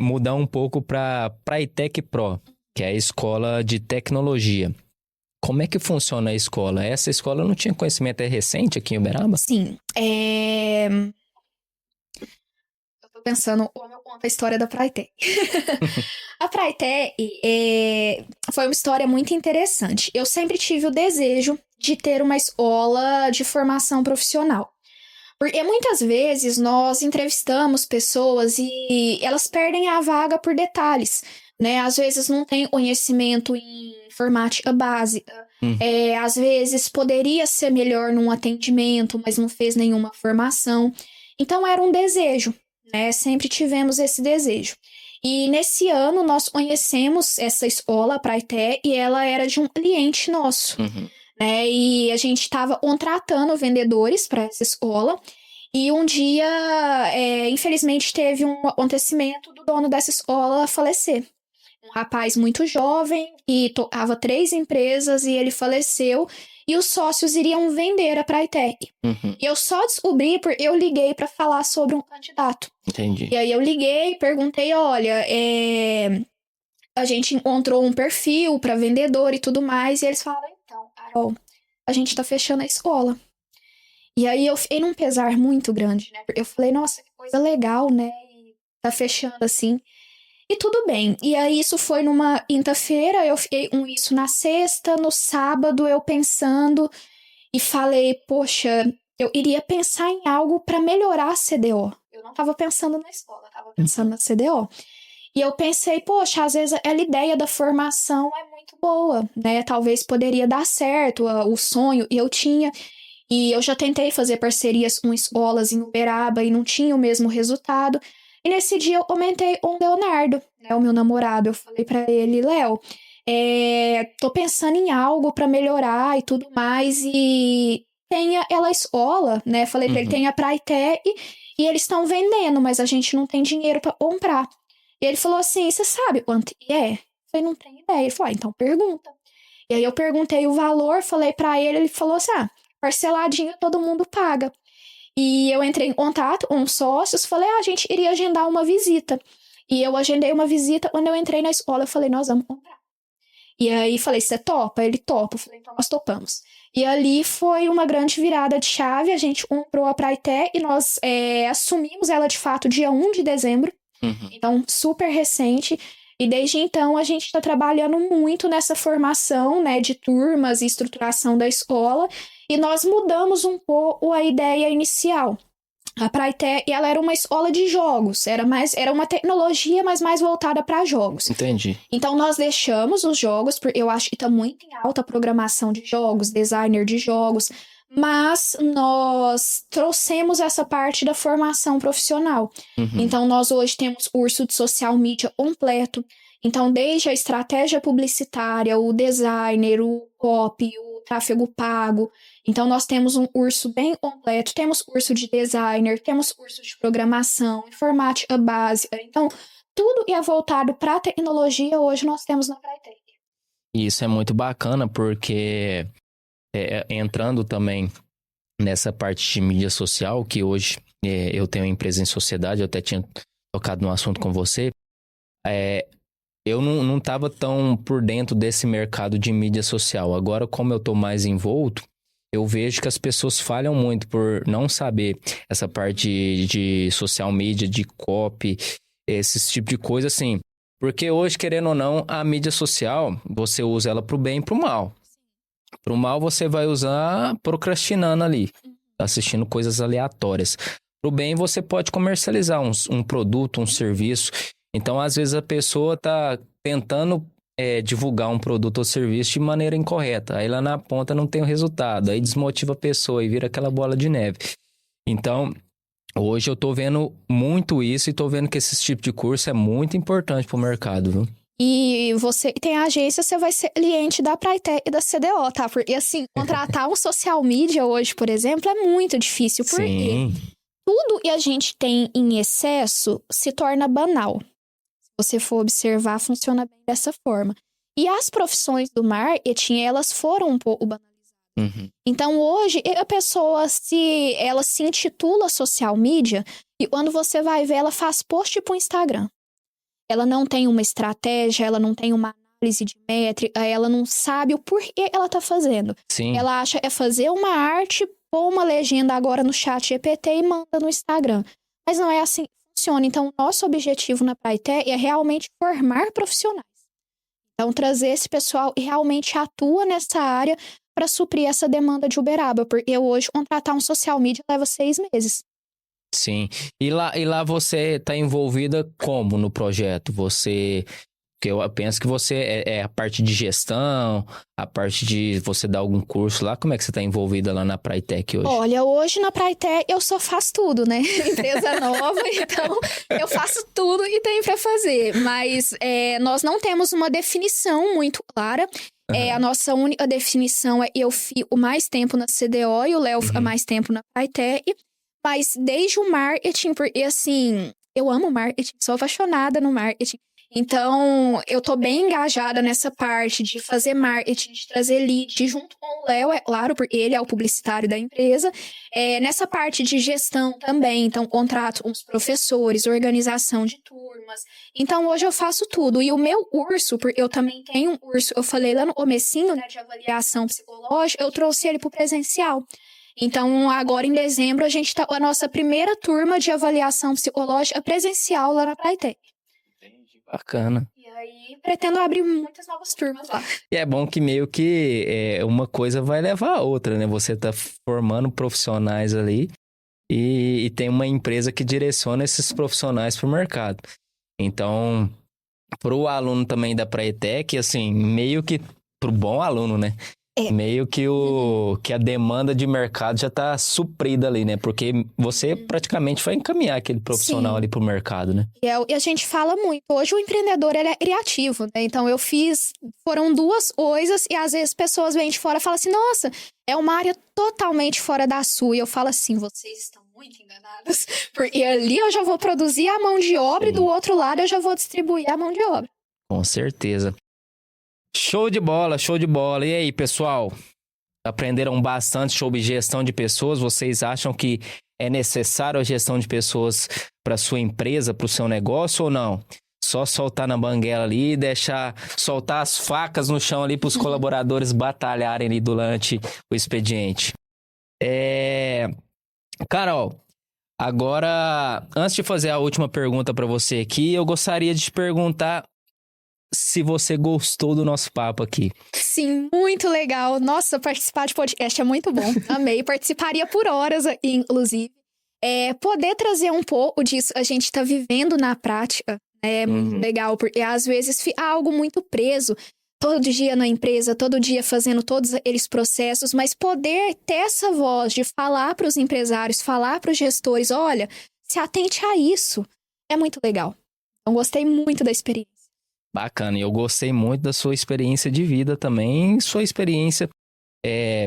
mudar um pouco para Praitec Pro, que é a escola de tecnologia. Como é que funciona a escola? Essa escola eu não tinha conhecimento, é recente aqui em Uberaba? Sim. Eu tô pensando como eu conto a história da Praitec. A Praitec foi uma história muito interessante. Eu sempre tive o desejo de ter uma escola de formação profissional. Porque muitas vezes nós entrevistamos pessoas e elas perdem a vaga por detalhes, né? Às vezes não tem conhecimento em informática básica. Às vezes poderia ser melhor num atendimento, mas não fez nenhuma formação. Então era um desejo, né? Sempre tivemos esse desejo. E nesse ano nós conhecemos essa escola, a Praitec, e ela era de um cliente nosso. Uhum. Né? E a gente estava contratando vendedores para essa escola. E um dia, infelizmente, teve um acontecimento do dono dessa escola falecer. Um rapaz muito jovem e tocava 3 empresas e ele faleceu. E os sócios iriam vender a Praitec. Uhum. E eu só descobri porque eu liguei para falar sobre um candidato. Entendi. E aí eu liguei, perguntei, olha, a gente encontrou um perfil para vendedor e tudo mais. E eles falaram, então, Carol, a gente tá fechando a escola. E aí eu fiquei num pesar muito grande, né? Porque eu falei, nossa, que coisa legal, né? E tá fechando assim. E tudo bem. E aí isso foi numa quinta-feira, eu fiquei com isso na sexta, no sábado eu pensando e falei, poxa, eu iria pensar em algo para melhorar a CDO. Eu não tava pensando na escola, eu tava pensando na CDO. E eu pensei, poxa, às vezes a ideia da formação é muito boa, né? Talvez poderia dar certo, o sonho eu tinha. E eu já tentei fazer parcerias com escolas em Uberaba e não tinha o mesmo resultado. E nesse dia eu comentei com o Leonardo, né, o meu namorado. Eu falei pra ele, Léo, tô pensando em algo pra melhorar e tudo mais. E tem ela escola, né? Falei pra ele, tem a Praitec e eles estão vendendo, mas a gente não tem dinheiro pra comprar. E ele falou assim, você sabe quanto é? Eu falei, não tenho ideia. Ele falou, então pergunta. E aí eu perguntei o valor, falei pra ele, ele falou assim, parceladinho todo mundo paga. E eu entrei em contato com os sócios, falei, a gente iria agendar uma visita. E eu agendei uma visita, quando eu entrei na escola, eu falei, nós vamos comprar. E aí falei, você topa? Ele topa. Eu falei, então nós topamos. E ali foi uma grande virada de chave. A gente comprou a Praité e nós assumimos ela de fato dia 1 de dezembro. Então, super recente. E desde então a gente está trabalhando muito nessa formação, né, de turmas e estruturação da escola. E nós mudamos um pouco a ideia inicial. A Praité, ela era uma escola de jogos, era uma tecnologia, mas mais voltada para jogos. Entendi. Então, nós deixamos os jogos, porque eu acho que está muito em alta a programação de jogos, designer de jogos, mas nós trouxemos essa parte da formação profissional. Então, nós hoje temos curso de social media completo. Então, desde a estratégia publicitária, o designer, o copy, o tráfego pago. Então, nós temos um curso bem completo. Temos curso de designer, temos curso de programação, informática básica. Então, tudo é voltado para a tecnologia, hoje nós temos na Praitec. Isso é muito bacana, porque entrando também nessa parte de mídia social, que hoje eu tenho uma empresa em sociedade, eu até tinha tocado no assunto com você, eu não estava tão por dentro desse mercado de mídia social. Agora, como eu estou mais envolto, eu vejo que as pessoas falham muito por não saber essa parte de social media, de copy, esse tipo de coisa assim. Porque hoje, querendo ou não, a mídia social, você usa ela pro bem e pro mal. Pro mal, você vai usar procrastinando ali, assistindo coisas aleatórias. Pro bem, você pode comercializar um produto, um serviço. Então, às vezes, a pessoa tá tentando divulgar um produto ou serviço de maneira incorreta. Aí lá na ponta não tem o resultado. Aí desmotiva a pessoa e vira aquela bola de neve. Então, hoje eu tô vendo muito isso e tô vendo que esse tipo de curso é muito importante pro mercado, viu? E você que tem a agência, você vai ser cliente da Praitec e da CDO, tá? Porque, assim, contratar um social media hoje, por exemplo, é muito difícil. Porque Sim. tudo que a gente tem em excesso se torna banal. Se você for observar, funciona bem dessa forma. E as profissões do marketing, elas foram um pouco banalizadas. Então, hoje, a pessoa, ela se intitula social media, e quando você vai ver, ela faz post pro Instagram. Ela não tem uma estratégia, ela não tem uma análise de métrica, ela não sabe o porquê ela tá fazendo. Sim. Ela acha que é fazer uma arte, pôr uma legenda agora no chat GPT e manda no Instagram. Mas não é assim que funciona. Então, o nosso objetivo na Praitec é realmente formar profissionais. Então, trazer esse pessoal e realmente atua nessa área para suprir essa demanda de Uberaba. Porque hoje, contratar um social media leva 6 meses. Sim. E lá você tá envolvida como no projeto? Que eu penso que você é a parte de gestão, a parte de você dar algum curso lá. Como é que você tá envolvida lá na Praitec hoje? Olha, hoje na Praitec eu só faço tudo, né? Empresa nova, então eu faço tudo que tem para fazer. Mas nós não temos uma definição muito clara. A nossa única definição é eu fico mais tempo na CDO e o Léo fica mais tempo na Praitec. Mas desde o marketing, porque assim, eu amo marketing, sou apaixonada no marketing. Então, eu tô bem engajada nessa parte de fazer marketing, de trazer lead junto com o Léo, é claro, porque ele é o publicitário da empresa. Nessa parte de gestão também, então, contrato com os professores, organização de turmas. Então, hoje eu faço tudo. E o meu curso, porque eu também tenho um curso, eu falei lá no comecinho, né, de avaliação psicológica, eu trouxe ele pro presencial. Então, agora em dezembro, a gente tá com a nossa primeira turma de avaliação psicológica presencial lá na Praitec. Bacana. E aí, pretendo abrir muitas novas turmas lá. E é bom que meio que uma coisa vai levar a outra, né? Você tá formando profissionais ali e tem uma empresa que direciona esses profissionais pro mercado. Então, pro aluno também da Praitec, assim, meio que pro bom aluno, né? Meio que a demanda de mercado já tá suprida ali, né? Porque você praticamente vai encaminhar aquele profissional Sim. ali pro mercado, né? E a gente fala muito. Hoje o empreendedor, ele é criativo, né? Então foram 2 coisas e às vezes pessoas vêm de fora e falam assim, nossa, é uma área totalmente fora da sua. E eu falo assim, vocês estão muito enganadas. Porque ali eu já vou produzir a mão de obra e do outro lado eu já vou distribuir a mão de obra. Com certeza. Show de bola, show de bola. E aí, pessoal? Aprenderam bastante sobre gestão de pessoas? Vocês acham que é necessário a gestão de pessoas para sua empresa, para o seu negócio ou não? Só soltar na banguela ali e soltar as facas no chão ali para os colaboradores batalharem ali durante o expediente. Carol, agora, antes de fazer a última pergunta para você aqui, eu gostaria de te perguntar se você gostou do nosso papo aqui. Sim, muito legal. Nossa, participar de podcast é muito bom. Amei. Participaria por horas aqui, inclusive. Poder trazer um pouco disso, a gente tá vivendo na prática, é muito legal, porque às vezes fica algo muito preso. Todo dia na empresa, todo dia fazendo todos aqueles processos, mas poder ter essa voz de falar para os empresários, falar para os gestores, olha, se atente a isso. É muito legal. Então, gostei muito da experiência. Bacana, e eu gostei muito da sua experiência de vida também, sua experiência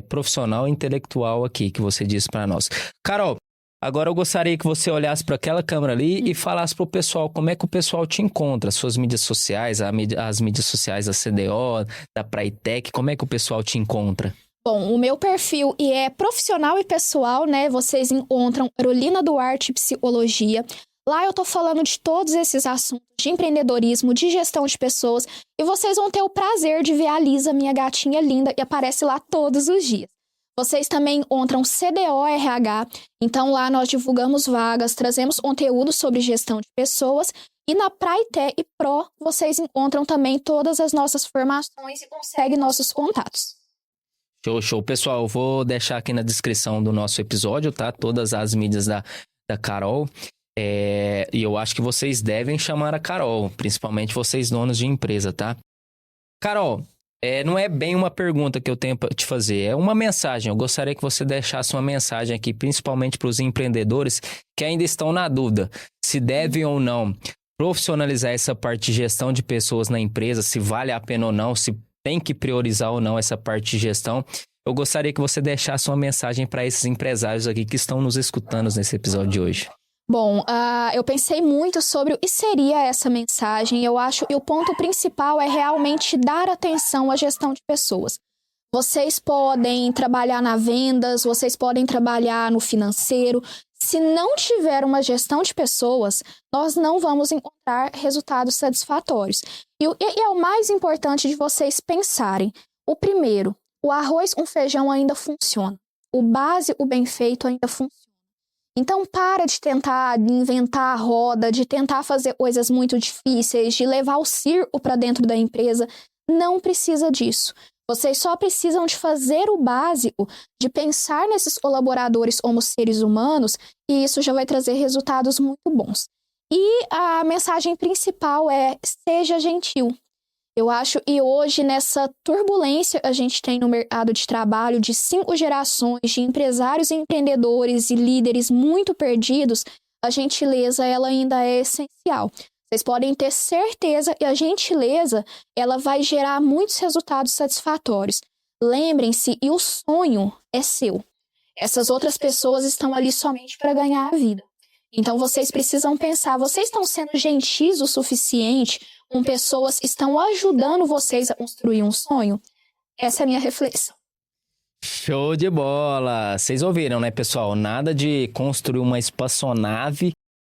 profissional e intelectual aqui, que você disse para nós. Carol, agora eu gostaria que você olhasse para aquela câmera ali e falasse para o pessoal como é que o pessoal te encontra, suas mídias sociais, as mídias sociais da CDO, da Praitec, como é que o pessoal te encontra? Bom, o meu perfil é profissional e pessoal, né? Vocês encontram Carolina Duarte Psicologia. Lá eu tô falando de todos esses assuntos de empreendedorismo, de gestão de pessoas, e vocês vão ter o prazer de ver a Lisa, minha gatinha linda, que aparece lá todos os dias. Vocês também encontram CDO-RH, então lá nós divulgamos vagas, trazemos conteúdo sobre gestão de pessoas, e na Praitec Pro vocês encontram também todas as nossas formações e conseguem nossos contatos. Show. Pessoal, eu vou deixar aqui na descrição do nosso episódio, tá? Todas as mídias da Carol. E eu acho que vocês devem chamar a Carol, principalmente vocês donos de empresa, tá? Carol, não é bem uma pergunta que eu tenho para te fazer, é uma mensagem. Eu gostaria que você deixasse uma mensagem aqui, principalmente para os empreendedores que ainda estão na dúvida se devem ou não profissionalizar essa parte de gestão de pessoas na empresa, se vale a pena ou não, se tem que priorizar ou não essa parte de gestão. Eu gostaria que você deixasse uma mensagem para esses empresários aqui que estão nos escutando nesse episódio de hoje. Bom, eu pensei muito sobre o que seria essa mensagem. Eu acho que o ponto principal é realmente dar atenção à gestão de pessoas. Vocês podem trabalhar na vendas, vocês podem trabalhar no financeiro. Se não tiver uma gestão de pessoas, nós não vamos encontrar resultados satisfatórios. E é o mais importante de vocês pensarem. O primeiro, o arroz com feijão ainda funciona. O básico bem feito ainda funciona. Então, para de tentar inventar a roda, de tentar fazer coisas muito difíceis, de levar o circo para dentro da empresa. Não precisa disso. Vocês só precisam de fazer o básico, de pensar nesses colaboradores como seres humanos, e isso já vai trazer resultados muito bons. E a mensagem principal é: seja gentil. Eu acho que hoje, nessa turbulência que a gente tem no mercado de trabalho, de 5 gerações de empresários e empreendedores e líderes muito perdidos, a gentileza ela ainda é essencial. Vocês podem ter certeza que a gentileza ela vai gerar muitos resultados satisfatórios. Lembrem-se, e o sonho é seu. Essas outras pessoas estão ali somente para ganhar a vida. Então, vocês precisam pensar, vocês estão sendo gentis o suficiente com pessoas que estão ajudando vocês a construir um sonho? Essa é a minha reflexão. Show de bola! Vocês ouviram, né, pessoal? Nada de construir uma espaçonave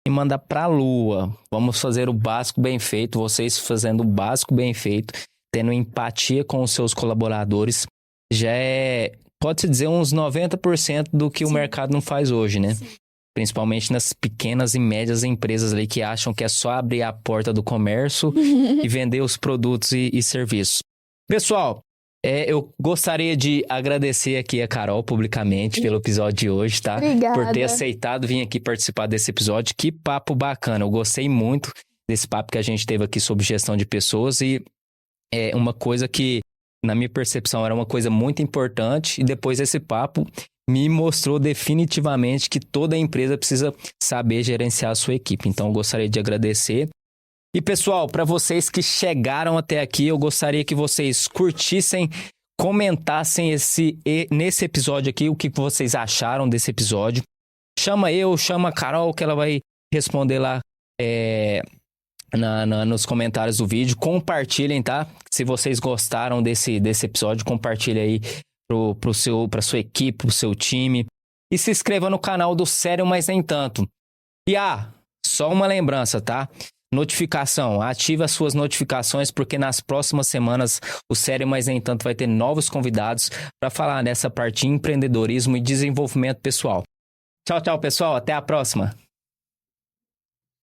e mandar para a Lua. Vamos fazer o básico bem feito, vocês fazendo o básico bem feito, tendo empatia com os seus colaboradores, já pode-se dizer, uns 90% do que o mercado não faz hoje, né? Sim. Principalmente nas pequenas e médias empresas ali que acham que é só abrir a porta do comércio e vender os produtos e serviços. Pessoal, eu gostaria de agradecer aqui a Carol publicamente pelo episódio de hoje, tá? Obrigada. Por ter aceitado vir aqui participar desse episódio. Que papo bacana, eu gostei muito desse papo que a gente teve aqui sobre gestão de pessoas e é uma coisa que, na minha percepção, era uma coisa muito importante e depois desse papo me mostrou definitivamente que toda empresa precisa saber gerenciar a sua equipe. Então, eu gostaria de agradecer. E, pessoal, para vocês que chegaram até aqui, eu gostaria que vocês curtissem, comentassem nesse episódio aqui o que vocês acharam desse episódio. Chama a Carol, que ela vai responder lá nos comentários do vídeo. Compartilhem, tá? Se vocês gostaram desse episódio, compartilhem aí para sua equipe, pro seu time. E se inscreva no canal do Sério Mas Nem Tanto. E só uma lembrança, tá? Notificação, ative as suas notificações, porque nas próximas semanas o Série Mais Nem Tanto vai ter novos convidados para falar nessa parte de empreendedorismo e desenvolvimento pessoal. Tchau, tchau, pessoal. Até a próxima.